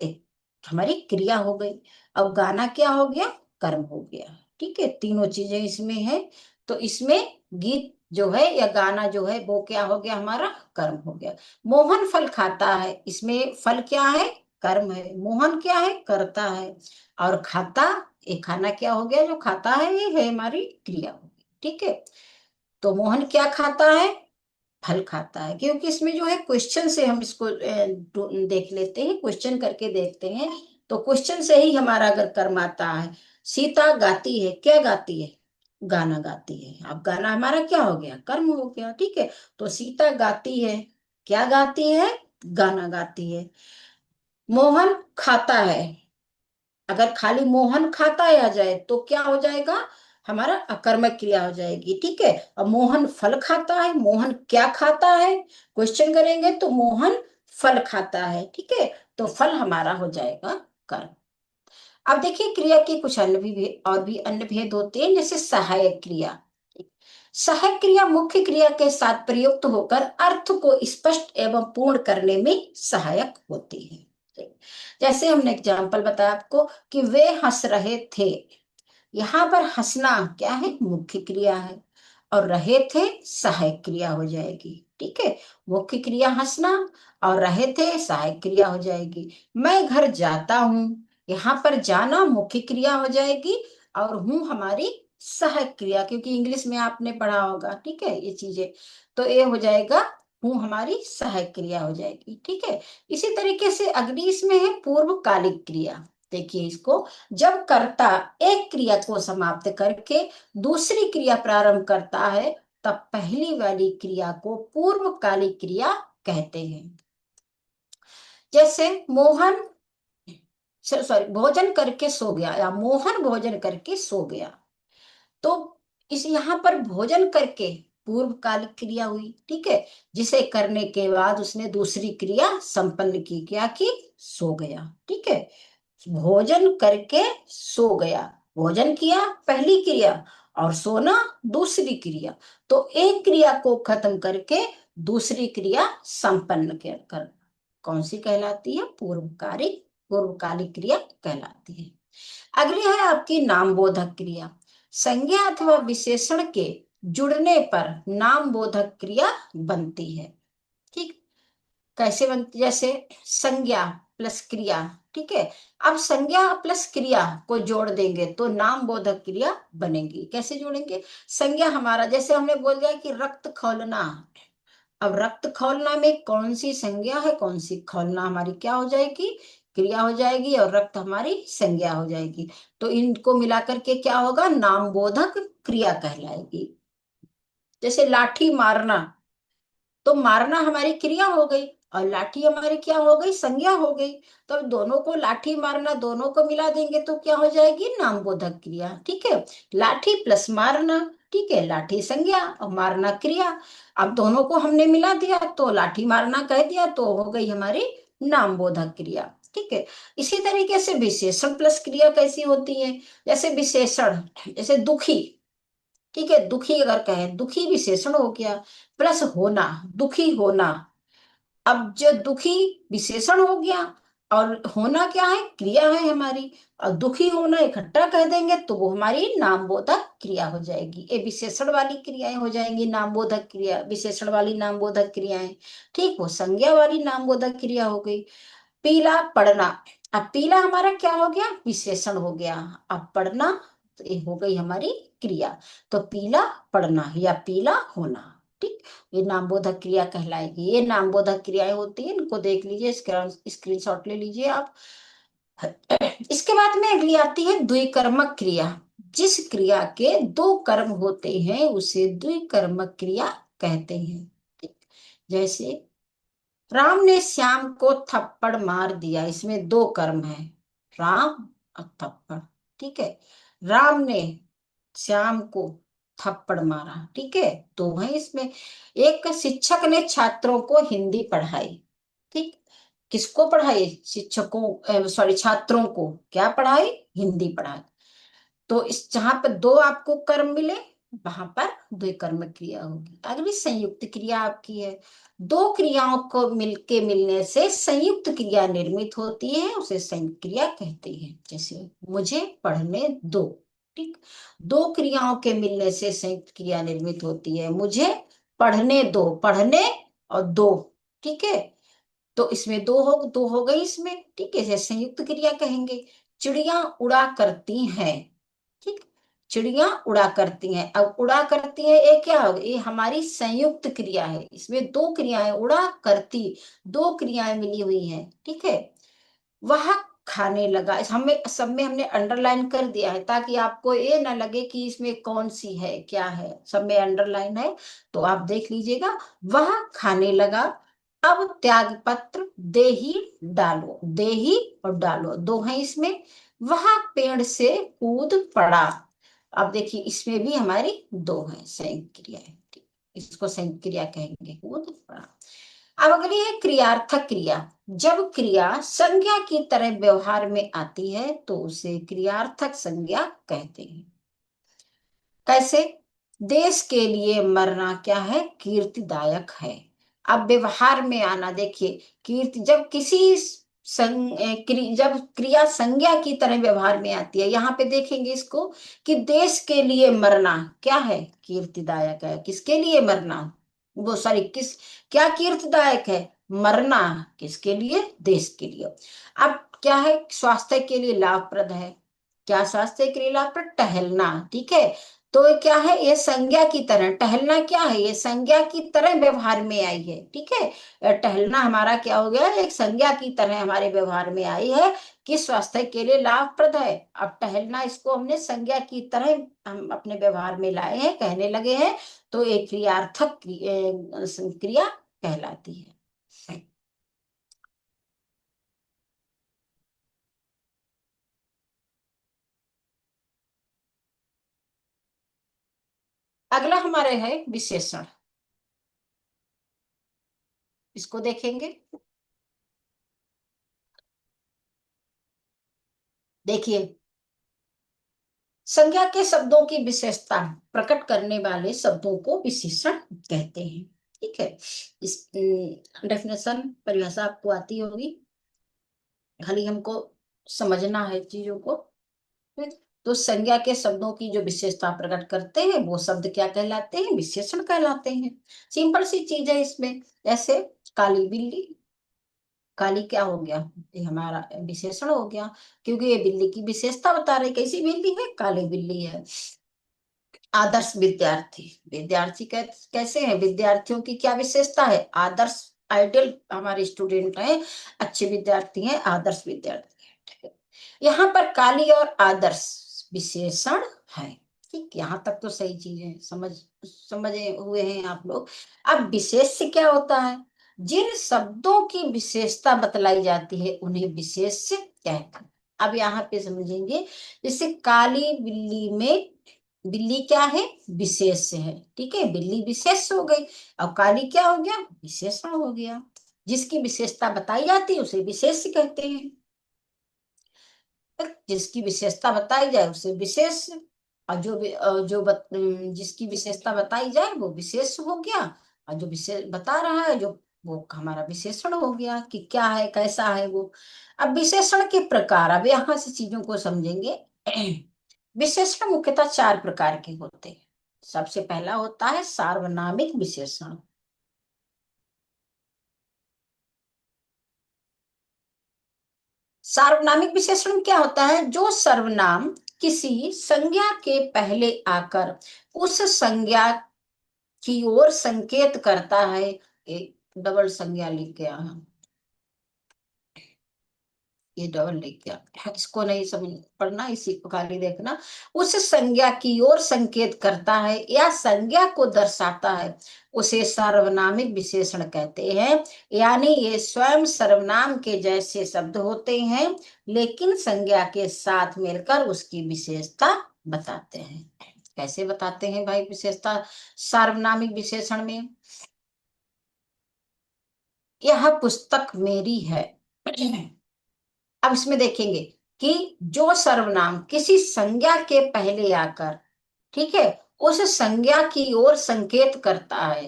एक हमारी क्रिया हो गई। अब गाना क्या हो गया, कर्म हो गया। ठीक है, तीनों चीजें इसमें है। तो इसमें गीत जो है या गाना जो है वो क्या हो गया, हमारा कर्म हो गया। मोहन फल खाता है, इसमें फल क्या है, कर्म है, मोहन क्या है, करता है, और खाता, ये खाना क्या हो गया, जो खाता है ये है हमारी क्रिया हो गई। ठीक है। तो मोहन क्या खाता है, फल खाता है, क्योंकि इसमें जो है क्वेश्चन से हम इसको देख लेते हैं, क्वेश्चन करके देखते हैं। तो क्वेश्चन से ही हमारा अगर कर्म आता है, सीता गाती है, क्या गाती है? गाना गाती है। अब गाना हमारा क्या हो गया? कर्म हो गया, ठीक है। तो सीता गाती है, क्या गाती है? गाना गाती है। मोहन खाता है, अगर खाली मोहन खाता है आ जाए तो क्या हो जाएगा? हमारा अकर्मक क्रिया हो जाएगी, ठीक है। अब मोहन फल खाता है, मोहन क्या खाता है? क्वेश्चन करेंगे तो मोहन फल खाता है, ठीक है। तो फल हमारा हो जाएगा कर्म। अब देखिए क्रिया के कुछ अन्य भी और भी अन्य भेद होते हैं, जैसे सहायक क्रिया। सहायक क्रिया मुख्य क्रिया के साथ प्रयुक्त होकर अर्थ को स्पष्ट एवं पूर्ण करने में सहायक होती है। जैसे हमने एग्जाम्पल बताया आपको कि वे हंस रहे थे, यहाँ पर हंसना क्या है? मुख्य क्रिया है, और रहे थे सहायक क्रिया हो जाएगी, ठीक है। मुख्य क्रिया हंसना, और रहे थे सहायक क्रिया हो जाएगी। मैं घर जाता हूँ, यहाँ पर जाना मुख्य क्रिया हो जाएगी, और हूँ हमारी सहायक क्रिया, क्योंकि इंग्लिश में आपने पढ़ा होगा, ठीक है, ये चीजें। तो ये हो जाएगा, हूँ हमारी सहायक क्रिया हो जाएगी, ठीक है। इसी तरीके से अगली इसमें है पूर्वकालिक क्रिया। देखिए इसको, जब कर्ता एक क्रिया को समाप्त करके दूसरी क्रिया प्रारंभ करता है, तब पहली वाली क्रिया को पूर्वकालिक क्रिया कहते हैं। जैसे मोहन सॉरी भोजन करके सो गया, या मोहन भोजन करके सो गया। तो इस यहाँ पर भोजन करके पूर्वकालिक क्रिया हुई, ठीक है, जिसे करने के बाद उसने दूसरी क्रिया संपन्न की, क्या की? सो गया, ठीक है। भोजन करके सो गया, भोजन किया पहली क्रिया, और सोना दूसरी क्रिया। तो एक क्रिया को खत्म करके दूसरी क्रिया संपन्न कर कौन सी कहलाती है? पूर्वकालिक, पूर्वकालिक क्रिया कहलाती है। अगली है आपकी नामबोधक क्रिया। संज्ञा अथवा विशेषण के जुड़ने पर नामबोधक क्रिया बनती है, ठीक। कैसे बनती? जैसे संज्ञा प्लस क्रिया, ठीक है। अब संज्ञा प्लस क्रिया को जोड़ देंगे तो नाम बोधक क्रिया बनेगी। कैसे जोड़ेंगे? संज्ञा हमारा, जैसे हमने बोल दिया कि रक्त खौलना। अब रक्त खौलना में कौन सी संज्ञा है, कौन सी खौलना हमारी क्या हो जाएगी? क्रिया हो जाएगी, और रक्त हमारी संज्ञा हो जाएगी। तो इनको मिलाकर के क्या होगा? नाम बोधक क्रिया कहलाएगी। जैसे लाठी मारना, तो मारना हमारी क्रिया हो गई, और लाठी हमारी क्या हो गई? संज्ञा हो गई। तो अब दोनों को, लाठी मारना दोनों को मिला देंगे तो क्या हो जाएगी? नामबोधक क्रिया, ठीक है। लाठी प्लस मारना, ठीक है, लाठी संज्ञा और मारना क्रिया। अब दोनों को हमने मिला दिया तो लाठी मारना कह दिया, तो हो गई हमारी नामबोधक क्रिया, ठीक है। इसी तरीके से विशेषण प्लस क्रिया कैसी होती है? जैसे विशेषण, जैसे दुखी, ठीक है, दुखी अगर कहें, दुखी विशेषण हो गया, प्लस होना, दुखी होना। अब जो दुखी विशेषण हो गया, और होना क्या है? क्रिया है हमारी। और दुखी होना इकट्ठा कह देंगे तो वो हमारी नामबोधक क्रिया हो जाएगी। ये विशेषण वाली क्रियाएं हो जाएंगी, नामबोधक क्रिया, विशेषण वाली नामबोधक क्रियाएं, ठीक। वो संज्ञा वाली नामबोधक क्रिया हो गई। पीला पढ़ना, अब पीला हमारा क्या हो गया? विशेषण हो गया। अब पढ़ना, तो ये हो गई हमारी क्रिया। तो पीला पढ़ना या पीला होना, ठीक। ये नामबोधक क्रिया कहलाएगी। ये नामबोधक क्रियाएं होती है, इनको देख लीजिए, स्क्रीनशॉट ले लीजिए आप। इसके बाद में अगली आती है द्विकर्मक क्रिया। जिस क्रिया के दो कर्म होते हैं उसे द्विकर्मक क्रिया कहते हैं, ठीक। जैसे राम ने श्याम को थप्पड़ मार दिया, इसमें दो कर्म है, राम और थप्पड़, ठीक है। राम ने श्याम को थप्पड़ मारा, ठीक है, तो है इसमें। एक शिक्षक ने छात्रों को हिंदी पढ़ाई, ठीक। किसको पढ़ाई? शिक्षकों, सॉरी, छात्रों को क्या पढ़ाई? हिंदी पढ़ाई। तो इस जहां पर दो आपको कर्म मिले, वहां पर द्विकर्म क्रिया होगी। अगली संयुक्त क्रिया आपकी है। दो क्रियाओं को मिलके मिलने से संयुक्त क्रिया निर्मित होती है, उसे संयुक्त क्रिया कहते हैं। जैसे मुझे पढ़ने दो, ठीक। दो क्रियाओं के मिलने से संयुक्त क्रिया निर्मित होती है। मुझे पढ़ने दो, पढ़ने और दो, ठीक है। तो इसमें दो हो गई इसमें, ठीक है, जैसे संयुक्त क्रिया कहेंगे। चिड़िया उड़ा करती हैं, ठीक। चिड़िया उड़ा करती हैं। अब उड़ा करती है, ये क्या होगा, ये हमारी संयुक्त क्रिया है, इसमें दो क्रियाएं, उड़ा करती, दो क्रियाएं मिली हुई हैं, ठीक है। वह खाने लगा, इस हमें सब में हमने अंडरलाइन कर दिया है ताकि आपको ये ना लगे कि इसमें कौन सी है क्या है, सब में अंडरलाइन है, तो आप देख लीजिएगा। वह खाने लगा, अब त्याग पत्र दे ही डालो, दे ही और डालो दो है इसमें। वह पेड़ से कूद पड़ा। अब देखिए इसमें भी हमारी दो है, संयुक्त क्रिया है, इसको संयुक्त क्रिया कहेंगे, कूद पड़ा। अब अगली है क्रियार्थक क्रिया। जब क्रिया संज्ञा की तरह व्यवहार में आती है तो उसे क्रियार्थक संज्ञा कहते हैं। कैसे? देश के लिए मरना क्या है, कीर्तिदायक है। अब व्यवहार में आना, देखिए कीर्ति जब किसी जब क्रिया संज्ञा की तरह व्यवहार में आती है, यहाँ पे देखेंगे इसको कि देश के लिए मरना क्या है, कीर्तिदायक है। किसके लिए मरना, वो सॉरी किस, क्या कीर्तिदायक है, मरना किसके लिए, देश के लिए। अब क्या है, स्वास्थ्य के लिए लाभप्रद है। क्या स्वास्थ्य के लिए लाभप्रद, टहलना, ठीक है। तो ये क्या है, ये संज्ञा की तरह, टहलना क्या है, ये संज्ञा की तरह व्यवहार में आई है, ठीक है। टहलना हमारा क्या हो गया, एक संज्ञा की तरह हमारे व्यवहार में आई है कि स्वास्थ्य के लिए लाभप्रद है। अब टहलना, इसको हमने संज्ञा की तरह हम अपने व्यवहार में लाए हैं, कहने लगे हैं, तो एक क्रियार्थक क्रिया कहलाती है। अगला हमारे है विशेषण, इसको देखेंगे। देखिए, संज्ञा के शब्दों की विशेषता प्रकट करने वाले शब्दों को विशेषण कहते हैं, ठीक है। इस डेफिनेशन, परिभाषा आपको आती होगी, खाली हमको समझना है चीजों को, ठीक? तो संज्ञा के शब्दों की जो विशेषता प्रकट करते हैं वो शब्द क्या कहलाते हैं, विशेषण कहलाते हैं। सिंपल सी चीज है इसमें, जैसे काली बिल्ली, काली क्या हो गया, ये हमारा विशेषण हो गया, क्योंकि ये बिल्ली की विशेषता बता रही, कैसी बिल्ली है, काली बिल्ली है। आदर्श विद्यार्थी, विद्यार्थी कैसे हैं, विद्यार्थियों की क्या विशेषता है, आदर्श, आइडियल हमारे स्टूडेंट हैं, अच्छे विद्यार्थी हैं, आदर्श विद्यार्थी हैं, ठीक है। यहाँ पर काली और आदर्श विशेषण है, ठीक, यहाँ तक तो सही चीज है, समझे हुए हैं आप लोग। अब विशेष से क्या होता है, जिन शब्दों की विशेषता बतलाई जाती है उन्हें विशेष कहते हैं। अब यहाँ पे समझेंगे, जैसे काली बिल्ली में, बिल्ली क्या है, विशेष है, ठीक है, बिल्ली विशेष हो गई। अब काली क्या हो गया, विशेषण हो गया। जिसकी विशेषता बताई जाती है उसे विशेष कहते हैं, जिसकी विशेषता बताई जाए उसे विशेष, और जिसकी विशेषता बताई जाए वो विशेष हो गया, और जो विशेष बता रहा है जो, वो हमारा विशेषण हो गया कि क्या है, कैसा है वो। अब विशेषण के प्रकार, अब यहाँ से चीजों को समझेंगे। विशेषण मुख्यतः चार प्रकार के होते हैं। सबसे पहला होता है सार्वनामिक विशेषण। सार्वनामिक विशेषण क्या होता है, जो सर्वनाम किसी संज्ञा के पहले आकर उस संज्ञा की ओर संकेत करता है। एक डबल संज्ञा लिख गया है, ये डबल लिख गया, इसको नहीं समझ पढ़ना, इसी को खाली देखना। उस संज्ञा की ओर संकेत करता है या संज्ञा को दर्शाता है, उसे सार्वनामिक विशेषण कहते हैं। यानी ये स्वयं सर्वनाम के जैसे शब्द होते हैं, लेकिन संज्ञा के साथ मिलकर उसकी विशेषता बताते हैं। कैसे बताते हैं भाई विशेषता सार्वनामिक विशेषण में, यह पुस्तक मेरी है। अब इसमें देखेंगे कि जो सर्वनाम किसी संज्ञा के पहले आकर, ठीक है, उस संज्ञा की ओर संकेत करता है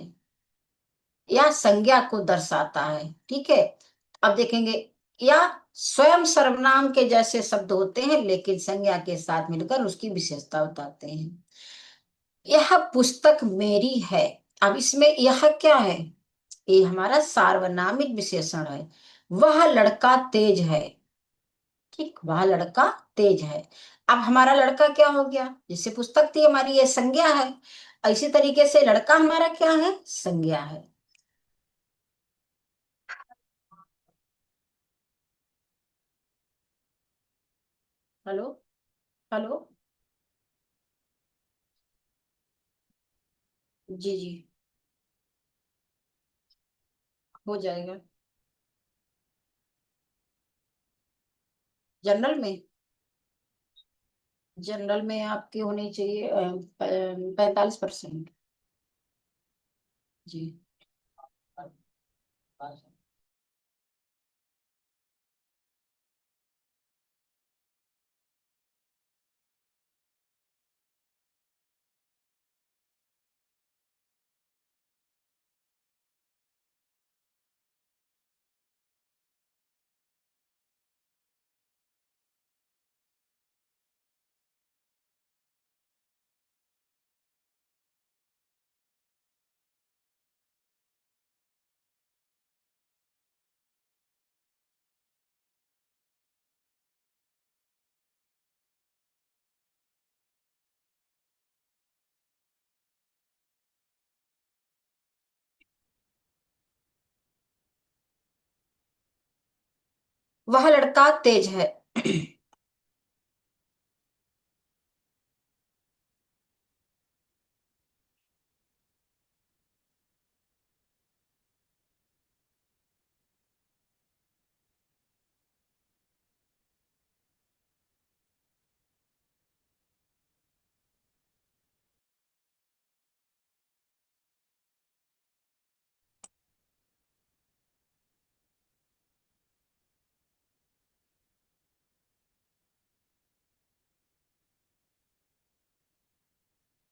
या संज्ञा को दर्शाता है, ठीक है। अब देखेंगे, या स्वयं सर्वनाम के जैसे शब्द होते हैं लेकिन संज्ञा के साथ मिलकर उसकी विशेषता बताते हैं। यह पुस्तक मेरी है। अब इसमें यह क्या है, ये हमारा सार्वनामिक विशेषण है। वह लड़का तेज है, ठीक, वह लड़का तेज है। अब हमारा लड़का क्या हो गया, जैसे पुस्तक थी हमारी, ये संज्ञा है। इसी तरीके से लड़का हमारा क्या है, संज्ञा है। हेलो। हेलो। जी जी। हो जाएगा। जनरल में, जनरल में आपकी होनी चाहिए 45%। जी। वह लड़का तेज है।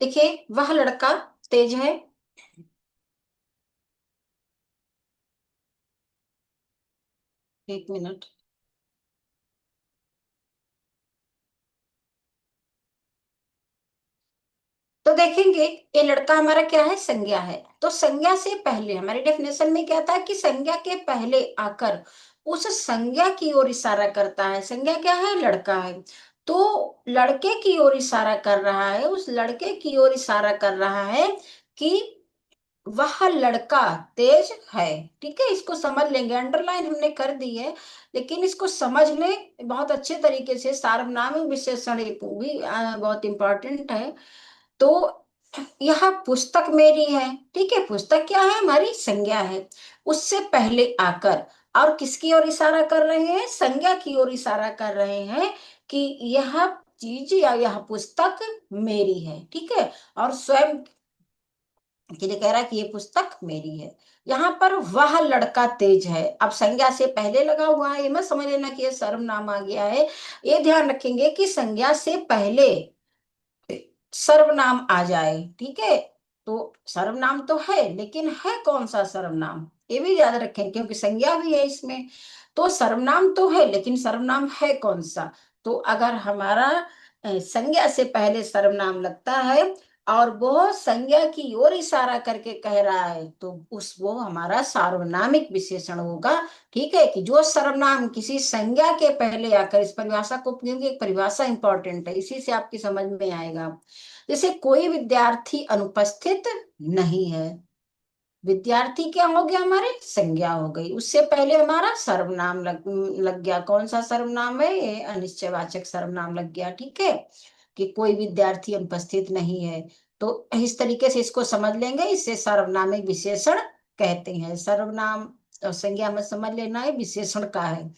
देखिए, वह लड़का तेज है। 1 मिनट। तो देखेंगे, ये लड़का हमारा क्या है, संज्ञा है। तो संज्ञा से पहले हमारी डेफिनेशन में क्या था कि संज्ञा के पहले आकर उस संज्ञा की ओर इशारा करता है। संज्ञा क्या है, लड़का है। तो लड़के की ओर इशारा कर रहा है, उस लड़के की ओर इशारा कर रहा है कि वह लड़का तेज है। ठीक है, इसको समझ लेंगे, अंडरलाइन हमने कर दी है, लेकिन इसको समझ लें बहुत अच्छे तरीके से। सार्वनामिक विशेषण ये भी बहुत इंपॉर्टेंट है। तो यह पुस्तक मेरी है। ठीक है, पुस्तक क्या है, हमारी संज्ञा है। उससे पहले आकर और किसकी ओर इशारा कर रहे हैं, संज्ञा की ओर इशारा कर रहे हैं कि यह चीज या यह पुस्तक मेरी है। ठीक है, और स्वयं के लिए कह रहा है कि ये पुस्तक मेरी है। यहाँ पर वह लड़का तेज है, अब संज्ञा से पहले लगा हुआ है, ये मत समझ लेना कि ये सर्वनाम आ गया है। ये ध्यान रखेंगे कि संज्ञा से पहले सर्वनाम आ जाए। ठीक है, तो सर्वनाम तो है, लेकिन है कौन सा सर्वनाम, ये भी याद रखें, क्योंकि संज्ञा भी है इसमें। तो सर्वनाम तो है, लेकिन सर्वनाम है कौन सा। तो अगर हमारा संज्ञा से पहले सर्वनाम लगता है और वो संज्ञा की ओर इशारा करके कह रहा है, तो उस वो हमारा सार्वनामिक विशेषण होगा। ठीक है, कि जो सर्वनाम किसी संज्ञा के पहले आकर, इस परिभाषा को, क्योंकि एक परिभाषा इंपॉर्टेंट है, इसी से आपकी समझ में आएगा। जैसे कोई विद्यार्थी अनुपस्थित नहीं है, विद्यार्थी क्या हो गया, हमारे संज्ञा हो गई। उससे पहले हमारा सर्वनाम लग गया। कौन सा सर्वनाम है, ये अनिश्चयवाचक सर्वनाम लग गया। ठीक है, कि कोई विद्यार्थी अनुपस्थित नहीं है। तो इस तरीके से इसको समझ लेंगे, इससे सर्वनामिक विशेषण कहते हैं। सर्वनाम और संज्ञा में समझ लेना है, विशेषण का है।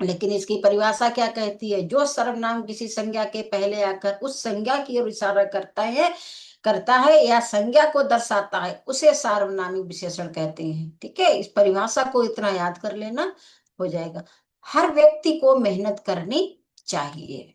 लेकिन इसकी परिभाषा क्या कहती है, जो सर्वनाम किसी संज्ञा के पहले आकर उस संज्ञा की ओर इशारा करता है या संज्ञा को दर्शाता है, उसे सार्वनामिक विशेषण कहते हैं। ठीक है, इस परिभाषा को इतना याद कर लेना, हो जाएगा। हर व्यक्ति को मेहनत करनी चाहिए।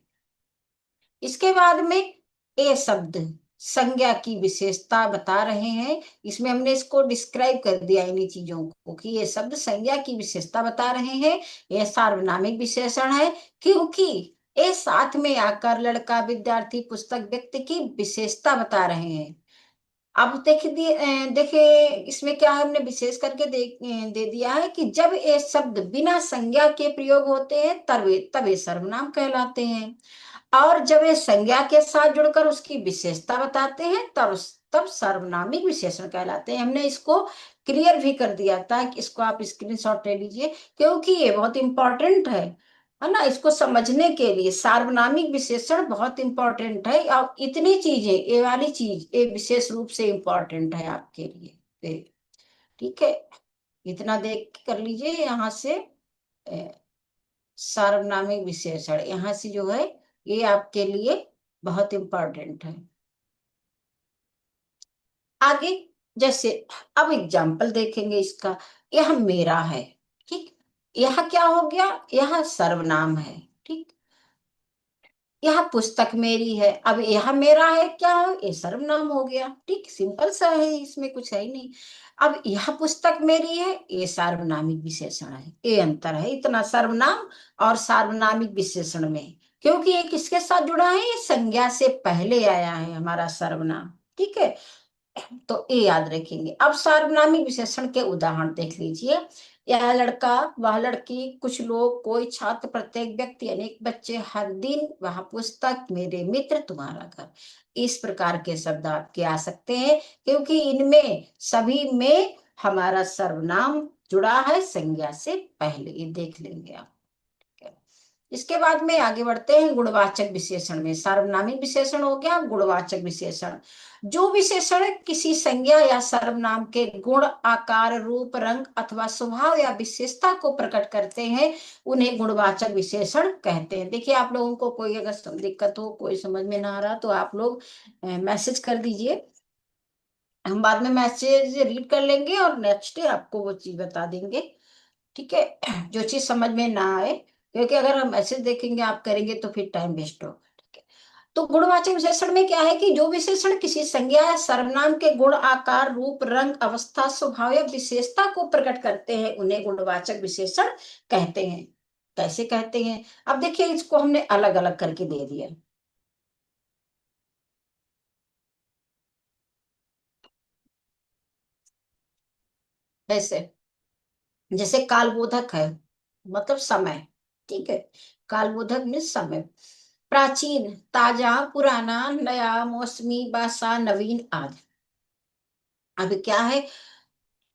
इसके बाद में ए शब्द संज्ञा की विशेषता बता रहे हैं। इसमें हमने इसको डिस्क्राइब कर दिया इन्हीं चीजों को, कि ये शब्द संज्ञा की विशेषता बता रहे हैं। यह सार्वनामिक विशेषण है, क्योंकि ये साथ में आकर लड़का, विद्यार्थी, पुस्तक, व्यक्ति की विशेषता बता रहे हैं। अब देखिए इसमें क्या है, हमने विशेष करके दे दिया है कि जब ये शब्द बिना संज्ञा के प्रयोग होते हैं तब ये सर्वनाम कहलाते हैं, और जब ये संज्ञा के साथ जुड़कर उसकी विशेषता बताते हैं तब सर्वनामिक विशेषण कहलाते हैं। हमने इसको क्लियर भी कर दिया था कि इसको आप स्क्रीनशॉट ले लीजिए, क्योंकि ये बहुत इंपॉर्टेंट है ना। इसको समझने के लिए सार्वनामिक विशेषण बहुत इंपॉर्टेंट है, और इतनी चीजें, ये वाली चीज ये विशेष रूप से इंपॉर्टेंट है आपके लिए। ठीक है, इतना देख के कर लीजिए यहाँ से। सार्वनामिक विशेषण यहाँ से जो है ये आपके लिए बहुत इंपॉर्टेंट है। आगे जैसे अब एग्जाम्पल देखेंगे इसका। यह मेरा है, ठीक। यह क्या हो गया, यह सर्वनाम है, ठीक। यह पुस्तक मेरी है, अब यह मेरा है क्या है, ये सर्वनाम हो गया, ठीक। सिंपल सा है, इसमें कुछ है ही नहीं। अब यह पुस्तक मेरी है, ये सार्वनामिक विशेषण है। ये अंतर है इतना सर्वनाम और सार्वनामिक विशेषण में, क्योंकि ये किसके साथ जुड़ा है, ये संज्ञा से पहले आया है हमारा सर्वनाम, ठीक है। तो ये याद रखेंगे। अब सार्वनामिक विशेषण के उदाहरण देख लीजिए। यह लड़का, वह लड़की, कुछ लोग, कोई छात्र, प्रत्येक व्यक्ति, अनेक बच्चे, हर दिन, वह पुस्तक, मेरे मित्र, तुम्हारा घर। इस प्रकार के शब्द आपके आ सकते हैं, क्योंकि इनमें सभी में हमारा सर्वनाम जुड़ा है संज्ञा से पहले। ये देख लेंगे आप। इसके बाद में आगे बढ़ते हैं गुणवाचक विशेषण में। सार्वनामिक विशेषण हो गया, गुणवाचक विशेषण। जो विशेषण किसी संज्ञा या सर्वनाम के गुण, आकार, रूप, रंग अथवा स्वभाव या विशेषता को प्रकट करते हैं उन्हें गुणवाचक विशेषण कहते हैं। देखिए आप लोगों को कोई अगर दिक्कत हो, कोई समझ में ना आ रहा, तो आप लोग मैसेज कर दीजिए, हम बाद में मैसेज रीड कर लेंगे और नेक्स्ट डे आपको वो चीज बता देंगे, ठीक है। जो चीज समझ में ना आए, क्योंकि अगर हम मैसेज देखेंगे आप करेंगे तो फिर टाइम वेस्ट होगा, ठीक है। तो गुणवाचक विशेषण में क्या है कि जो विशेषण किसी संज्ञा या सर्वनाम के गुण, आकार, रूप, रंग, अवस्था, स्वभाव या विशेषता को प्रकट करते हैं उन्हें गुणवाचक विशेषण कहते हैं। कैसे कहते हैं, अब देखिए इसको हमने अलग अलग करके दे दिया। जैसे जैसे कालबोधक है, मतलब समय, ठीक है। कालबोधक में समय। प्राचीन, ताजा, पुराना, नया, मौसमी, बासा, नवीन आदि। अब क्या है,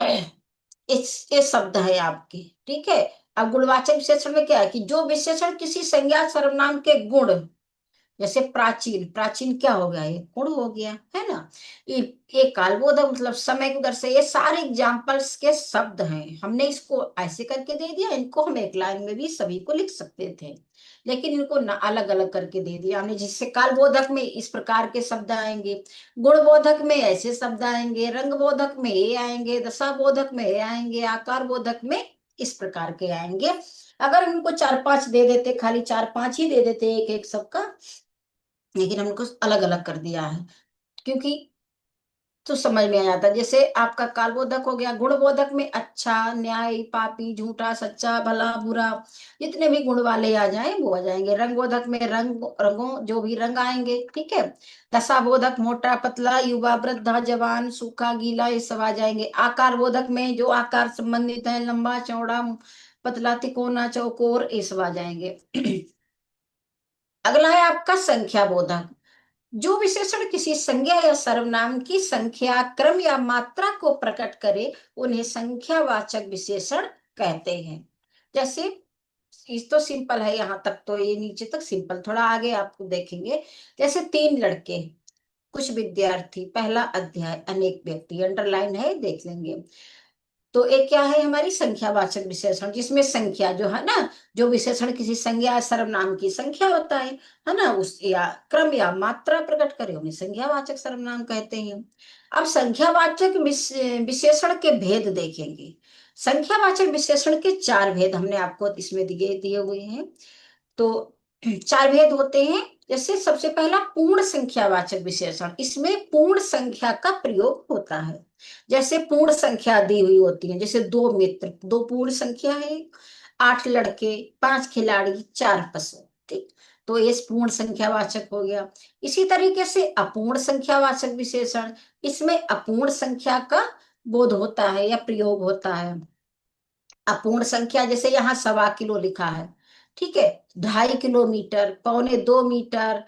ये शब्द है आपके, ठीक है। अब गुणवाचक विशेषण में क्या है कि जो विशेषण किसी संज्ञा सर्वनाम के गुण, जैसे प्राचीन, प्राचीन क्या हो गया, ये गुण हो गया है ना। ये ये कालबोधक मतलब समय को दर्शाए, ये सारे एग्जाम्पल्स के शब्द हैं। हमने इसको ऐसे करके दे दिया, इनको हम एक लाइन में भी सभी को लिख सकते थे, लेकिन इनको ना अलग अलग करके दे दिया हमने। जिससे कालबोधक में इस प्रकार के शब्द आएंगे, गुणबोधक में ऐसे शब्द आएंगे, रंग बोधक में ये आएंगे, दशा बोधक में ये आएंगे, आकार बोधक में इस प्रकार के आएंगे। अगर उनको चार पांच दे देते, खाली चार पांच ही दे देते एक एक सबका, लेकिन हमको अलग अलग कर दिया है, क्योंकि तो समझ में आ जाता है। जैसे आपका कालबोधक हो गया, गुणबोधक में अच्छा, न्याय, पापी, झूठा, सच्चा, भला, बुरा, जितने भी गुण वाले आ जाएं वो आ जाएंगे। रंगबोधक में रंगों जो भी रंग आएंगे, ठीक है। दशाबोधक मोटा, पतला, युवा, वृद्धा, जवान, सूखा, गीला, ये सब आ जाएंगे। आकार बोधक में जो आकार संबंधित है, लंबा, चौड़ा, पतला, तिकोना, चौकोर, ये सब आ जाएंगे। अगला है आपका संख्या बोधक। जो विशेषण किसी संज्ञा या सर्वनाम की संख्या, क्रम या मात्रा को प्रकट करे उन्हें संख्यावाचक विशेषण कहते हैं। जैसे इस तो सिंपल है, यहाँ तक तो ये नीचे तक सिंपल, थोड़ा आगे आपको देखेंगे। जैसे तीन लड़के, कुछ विद्यार्थी, पहला अध्याय, अनेक व्यक्ति, अंडरलाइन है, देख लेंगे। तो एक क्या है हमारी संख्यावाचक विशेषण, जिसमें संख्या जो है ना, जो विशेषण किसी संज्ञा या सर्वनाम की संख्या होता है ना, उस या क्रम या मात्रा प्रकट करे उन्हें संख्यावाचक सर्वनाम कहते हैं। अब संख्यावाचक विशेषण के भेद देखेंगे। संख्यावाचक विशेषण के चार भेद हमने आपको इसमें दिए दिए हुए हैं। तो चार भेद होते हैं। जैसे सबसे पहला पूर्ण संख्यावाचक विशेषण, इसमें पूर्ण संख्या का प्रयोग होता है। जैसे पूर्ण संख्या दी हुई होती है, जैसे दो मित्र, दो पूर्ण संख्या है, आठ लड़के, पांच खिलाड़ी, चार पशु, ठीक। तो ये पूर्ण संख्यावाचक हो गया। इसी तरीके से अपूर्ण संख्यावाचक विशेषण, इसमें अपूर्ण संख्या का बोध होता है या प्रयोग होता है। अपूर्ण संख्या जैसे यहाँ 1.25 किलो लिखा है, ठीक है, 2.5 किलोमीटर, 2.25 मीटर,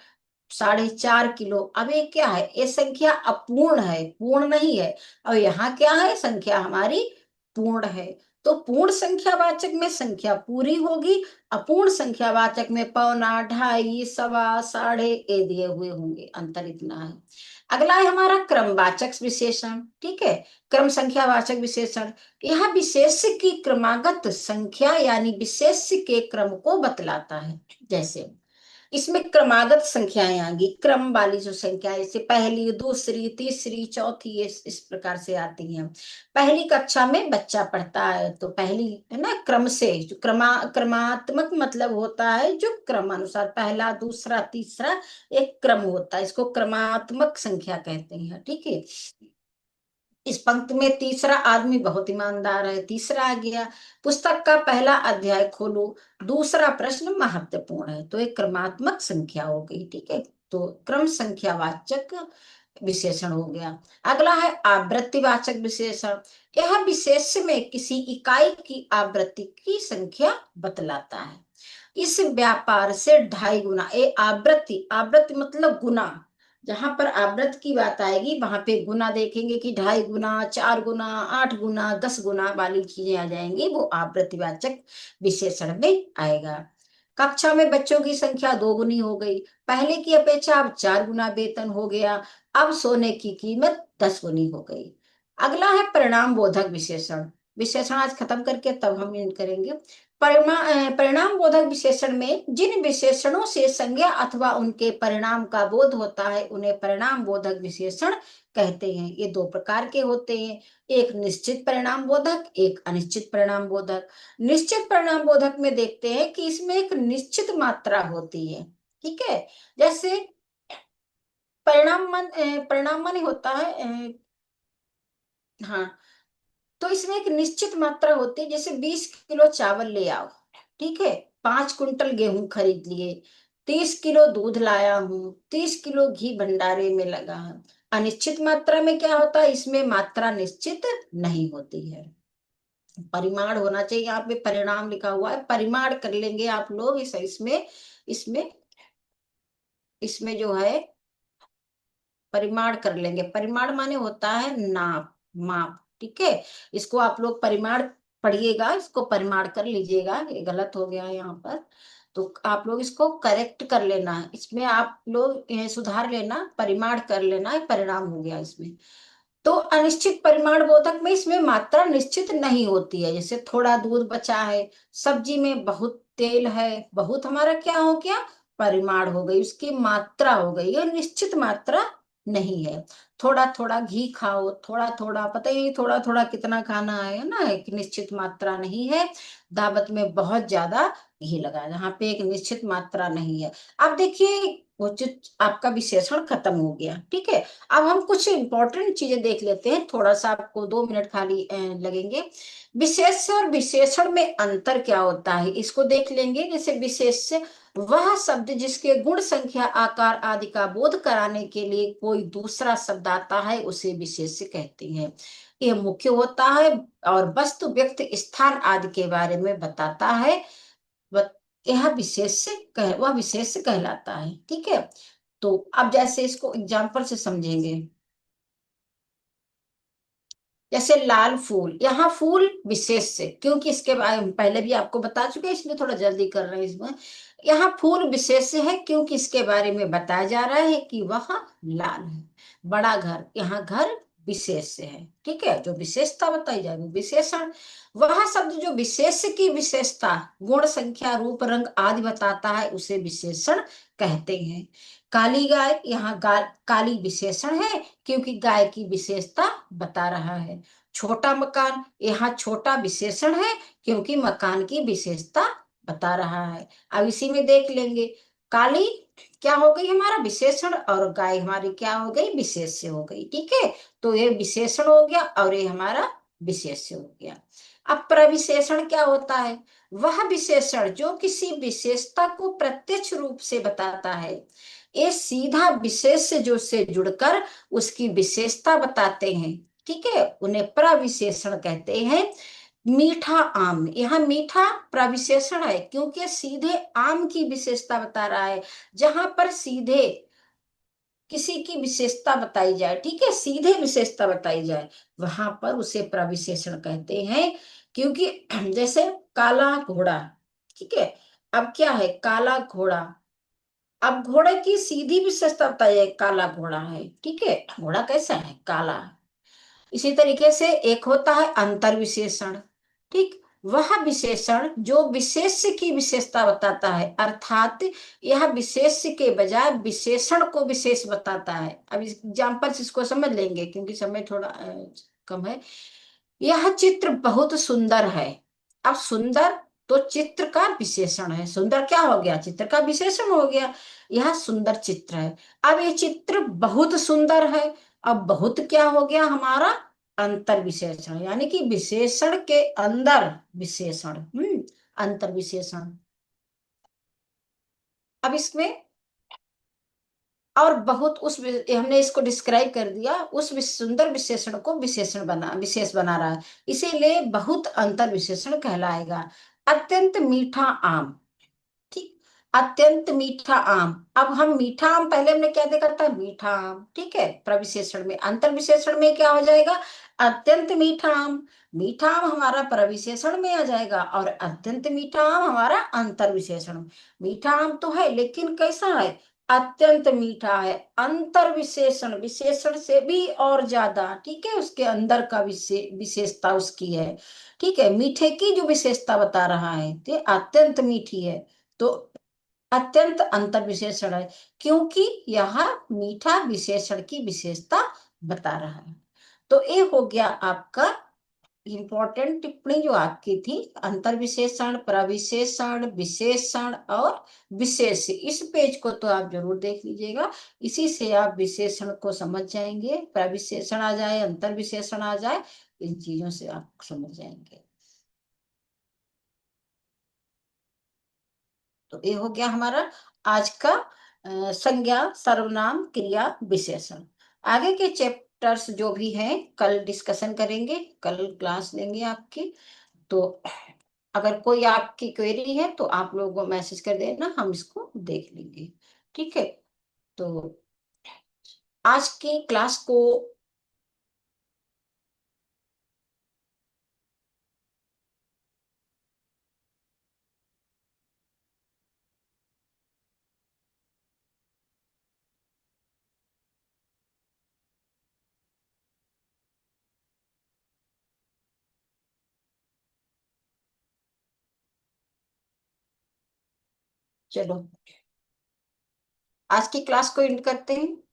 4.5 किलो। अब ये क्या है, ये संख्या अपूर्ण है, पूर्ण नहीं है। और यहाँ क्या है, संख्या हमारी पूर्ण है। तो पूर्ण संख्यावाचक में संख्या पूरी होगी, अपूर्ण संख्यावाचक में पौना, ढाई, सवा, साढ़े ये दिए हुए होंगे, अंतर इतना है। अगला है हमारा क्रमवाचक विशेषण, ठीक है, क्रम संख्यावाचक विशेषण। यह विशेष्य की क्रमागत संख्या यानी विशेष्य के क्रम को बतलाता है। जैसे इसमें क्रमागत संख्याएं आएंगी, क्रम वाली जो संख्या, जैसे पहली, दूसरी, तीसरी, चौथी, इस प्रकार से आती हैं। पहली कक्षा में बच्चा पढ़ता है तो पहली है ना, क्रम से, जो क्रमात्मक मतलब होता है जो क्रम अनुसार, पहला, दूसरा, तीसरा, एक क्रम होता है, इसको क्रमात्मक संख्या कहते हैं, ठीक है। इस पंक्ति में तीसरा आदमी बहुत ईमानदार है, तीसरा आ गया। पुस्तक का पहला अध्याय खोलो, दूसरा प्रश्न महत्वपूर्ण है, तो एक क्रमात्मक संख्या हो गई, ठीक है। तो क्रम संख्यावाचक विशेषण हो गया। अगला है आवृत्तिवाचक विशेषण। यह विशेष्य में किसी इकाई की आवृत्ति की संख्या बतलाता है। इस व्यापार से 2.5 गुना, ये आवृत्ति, आवृत्ति मतलब गुना, जहां पर आवृत्त की बात आएगी वहां पे गुना देखेंगे कि 2.5 गुना, 4 गुना, 8 गुना, 10 गुना वाली चीजें आ जाएंगी, वो आवृत्तिवाचक विशेषण में आएगा। कक्षा में बच्चों की संख्या 2 गुनी हो गई, पहले की अपेक्षा अब 4 गुना वेतन हो गया, अब सोने की कीमत 10 गुनी हो गई। अगला है परिणाम बोधक विशेषण। विशेषण आज खत्म करके तब हम इन करेंगे। परिणाम बोधक विशेषण में जिन विशेषणों से संज्ञा अथवा उनके परिणाम का बोध होता है उन्हें परिणाम बोधक विशेषण कहते हैं। ये 2 प्रकार के होते हैं, एक निश्चित परिणाम बोधक, एक अनिश्चित परिणाम बोधक। निश्चित परिणाम बोधक में देखते हैं कि इसमें एक निश्चित मात्रा होती है, ठीक है। जैसे परिणाम माने होता है हाँ, तो इसमें एक निश्चित मात्रा होती है, जैसे 20 किलो चावल ले आओ, ठीक है, 5 कुंटल गेहूं खरीद लिए, 30 किलो दूध लाया हूँ, 30 किलो घी भंडारे में लगा है। अनिश्चित मात्रा में क्या होता है, इसमें मात्रा निश्चित नहीं होती है, परिमाण होना चाहिए। यहाँ पे परिणाम लिखा हुआ है, परिमाण कर लेंगे आप लोग, इसमें इसमें इसमें जो है परिमाण कर लेंगे। परिमाण माने होता है नाप, माप, ठीक है। इसको आप लोग परिमाण पढ़िएगा, इसको परिमाण कर लीजिएगा, ये गलत हो गया है यहाँ पर, तो आप लोग इसको करेक्ट कर लेना है, इसमें आप लोग सुधार लेना, परिमाण कर लेना है, परिणाम हो गया इसमें। तो अनिश्चित परिमाण बोधक में इसमें मात्रा निश्चित नहीं होती है, जैसे थोड़ा दूध बचा है, सब्जी में बहुत तेल है, बहुत हमारा क्या हो गया, परिमाण हो गई, उसकी मात्रा हो गई, और निश्चित मात्रा नहीं है। थोड़ा थोड़ा घी खाओ, थोड़ा थोड़ा, पता ही नहीं थोड़ा थोड़ा कितना खाना है ना, एक निश्चित मात्रा नहीं है। दावत में बहुत ज्यादा घी लगा, जहाँ पे एक निश्चित मात्रा नहीं है। अब देखिए, वो जो आपका विशेषण खत्म हो गया, ठीक है। अब हम कुछ इंपॉर्टेंट चीजें देख लेते हैं, थोड़ा सा आपको 2 मिनट खाली लगेंगे। विशेष्य और विशेषण में अंतर क्या होता है, इसको देख लेंगे। जैसे विशेष्य वह शब्द जिसके गुण, संख्या, आकार आदि का बोध कराने के लिए कोई दूसरा शब्द आता है उसे विशेष्य कहते हैं। यह मुख्य होता है और वस्तु, व्यक्ति, स्थान आदि के बारे में बताता है, यह वह विशेष्य कहलाता है, ठीक है। तो अब जैसे इसको एग्जाम्पल से समझेंगे, जैसे लाल फूल, यहाँ फूल विशेष से, क्योंकि इसके बारे में पहले भी आपको बता चुके हैं, इसलिए थोड़ा जल्दी कर रहे हैं इसमें। यहाँ फूल विशेष से है क्योंकि इसके बारे में बताया जा रहा है कि वह लाल है। बड़ा घर, यहाँ घर विशेष से है, ठीक है, जो विशेषता बताई जाए वो विशेषण। वह शब्द जो विशेष की विशेषता, गुण, संख्या, रूप, रंग आदि बताता है उसे विशेषण कहते हैं। काली गाय, यहाँ काली विशेषण है क्योंकि गाय की विशेषता बता रहा है। छोटा मकान, यहाँ छोटा विशेषण है क्योंकि मकान की विशेषता बता रहा है। अब इसी में देख लेंगे, काली क्या हो गई, हमारा विशेषण, और गाय हमारी क्या हो गई, विशेष्य हो गई, ठीक है। तो ये विशेषण हो गया और ये हमारा विशेष्य हो गया। अब प्रविशेषण क्या होता है, वह विशेषण जो किसी विशेषता को प्रत्यक्ष रूप से बताता है। ये सीधा विशेष से जुड़कर उसकी विशेषता बताते हैं। ठीक है, उन्हें प्रविशेषण कहते हैं। मीठा आम, यहाँ मीठा प्रविशेषण है क्योंकि ये सीधे आम की विशेषता बता रहा है। जहां पर सीधे किसी की विशेषता बताई जाए, ठीक है, सीधे विशेषता बताई जाए, वहां पर उसे प्रविशेषण कहते हैं। क्योंकि जैसे काला घोड़ा, ठीक है, अब क्या है काला घोड़ा, अब घोड़े की सीधी विशेषता बताई है, काला घोड़ा है, ठीक है, घोड़ा कैसा है, काला है। इसी तरीके से एक होता है अंतर विशेषण। ठीक, वह विशेषण जो विशेष की विशेषता बताता है, अर्थात यह विशेष के बजाय विशेषण को विशेष बताता है। अब एग्जाम्पल इसको समझ लेंगे क्योंकि समय थोड़ा कम है। यह चित्र बहुत सुंदर है। अब सुंदर तो चित्र का विशेषण है, सुंदर क्या हो गया, चित्र का विशेषण हो गया। यह सुंदर चित्र है। अब ये चित्र बहुत सुंदर है। अब बहुत क्या हो गया हमारा, अंतर विशेषण, यानी कि विशेषण के अंदर विशेषण। अंतर विशेषण। अब इसमें और बहुत हमने इसको डिस्क्राइब कर दिया, उस सुंदर विशेषण को विशेषण बना विशेष बना रहा है, इसीलिए बहुत अंतर विशेषण कहलाएगा। अत्यंत मीठा आम, ठीक, अत्यंत मीठा आम। अब हम मीठा आम पहले हमने क्या देखा था, मीठा आम, ठीक है, प्रविशेषण में, अंतर विशेषण में क्या हो जाएगा, अत्यंत मीठा आम। मीठा आम हमारा प्रविशेषण में आ जाएगा और अत्यंत मीठा आम हमारा अंतर विशेषण। मीठा आम तो है लेकिन कैसा है, अत्यंत मीठा है। अंतर विशेषण, विशेषण से भी और ज्यादा, ठीक है, उसके अंदर का विशेषता उसकी है। ठीक है, मीठे की जो विशेषता बता रहा है तो अत्यंत मीठी है। तो अत्यंत अंतर विशेषण है क्योंकि यह मीठा विशेषण की विशेषता बता रहा है। तो ये हो गया आपका इंपॉर्टेंट टिप्पणी जो आपकी थी, अंतर विशेषण, प्रविशेषण, विशेषण और विशेष। इस पेज को तो आप जरूर देख लीजिएगा, इसी से आप विशेषण को समझ जाएंगे, प्रविशेषण आ जाए, अंतर विशेषण आ जाए, इन चीजों से आप समझ जाएंगे। तो ये हो गया हमारा आज का संज्ञा, सर्वनाम, क्रिया, विशेषण। आगे के चैप्टर्स जो भी हैं कल डिस्कशन करेंगे, कल क्लास लेंगे आपकी। तो अगर कोई आपकी क्वेरी है तो आप लोगों को मैसेज कर देना, हम इसको देख लेंगे। ठीक है, तो आज की क्लास को, चलो आज की क्लास को एंड करते हैं।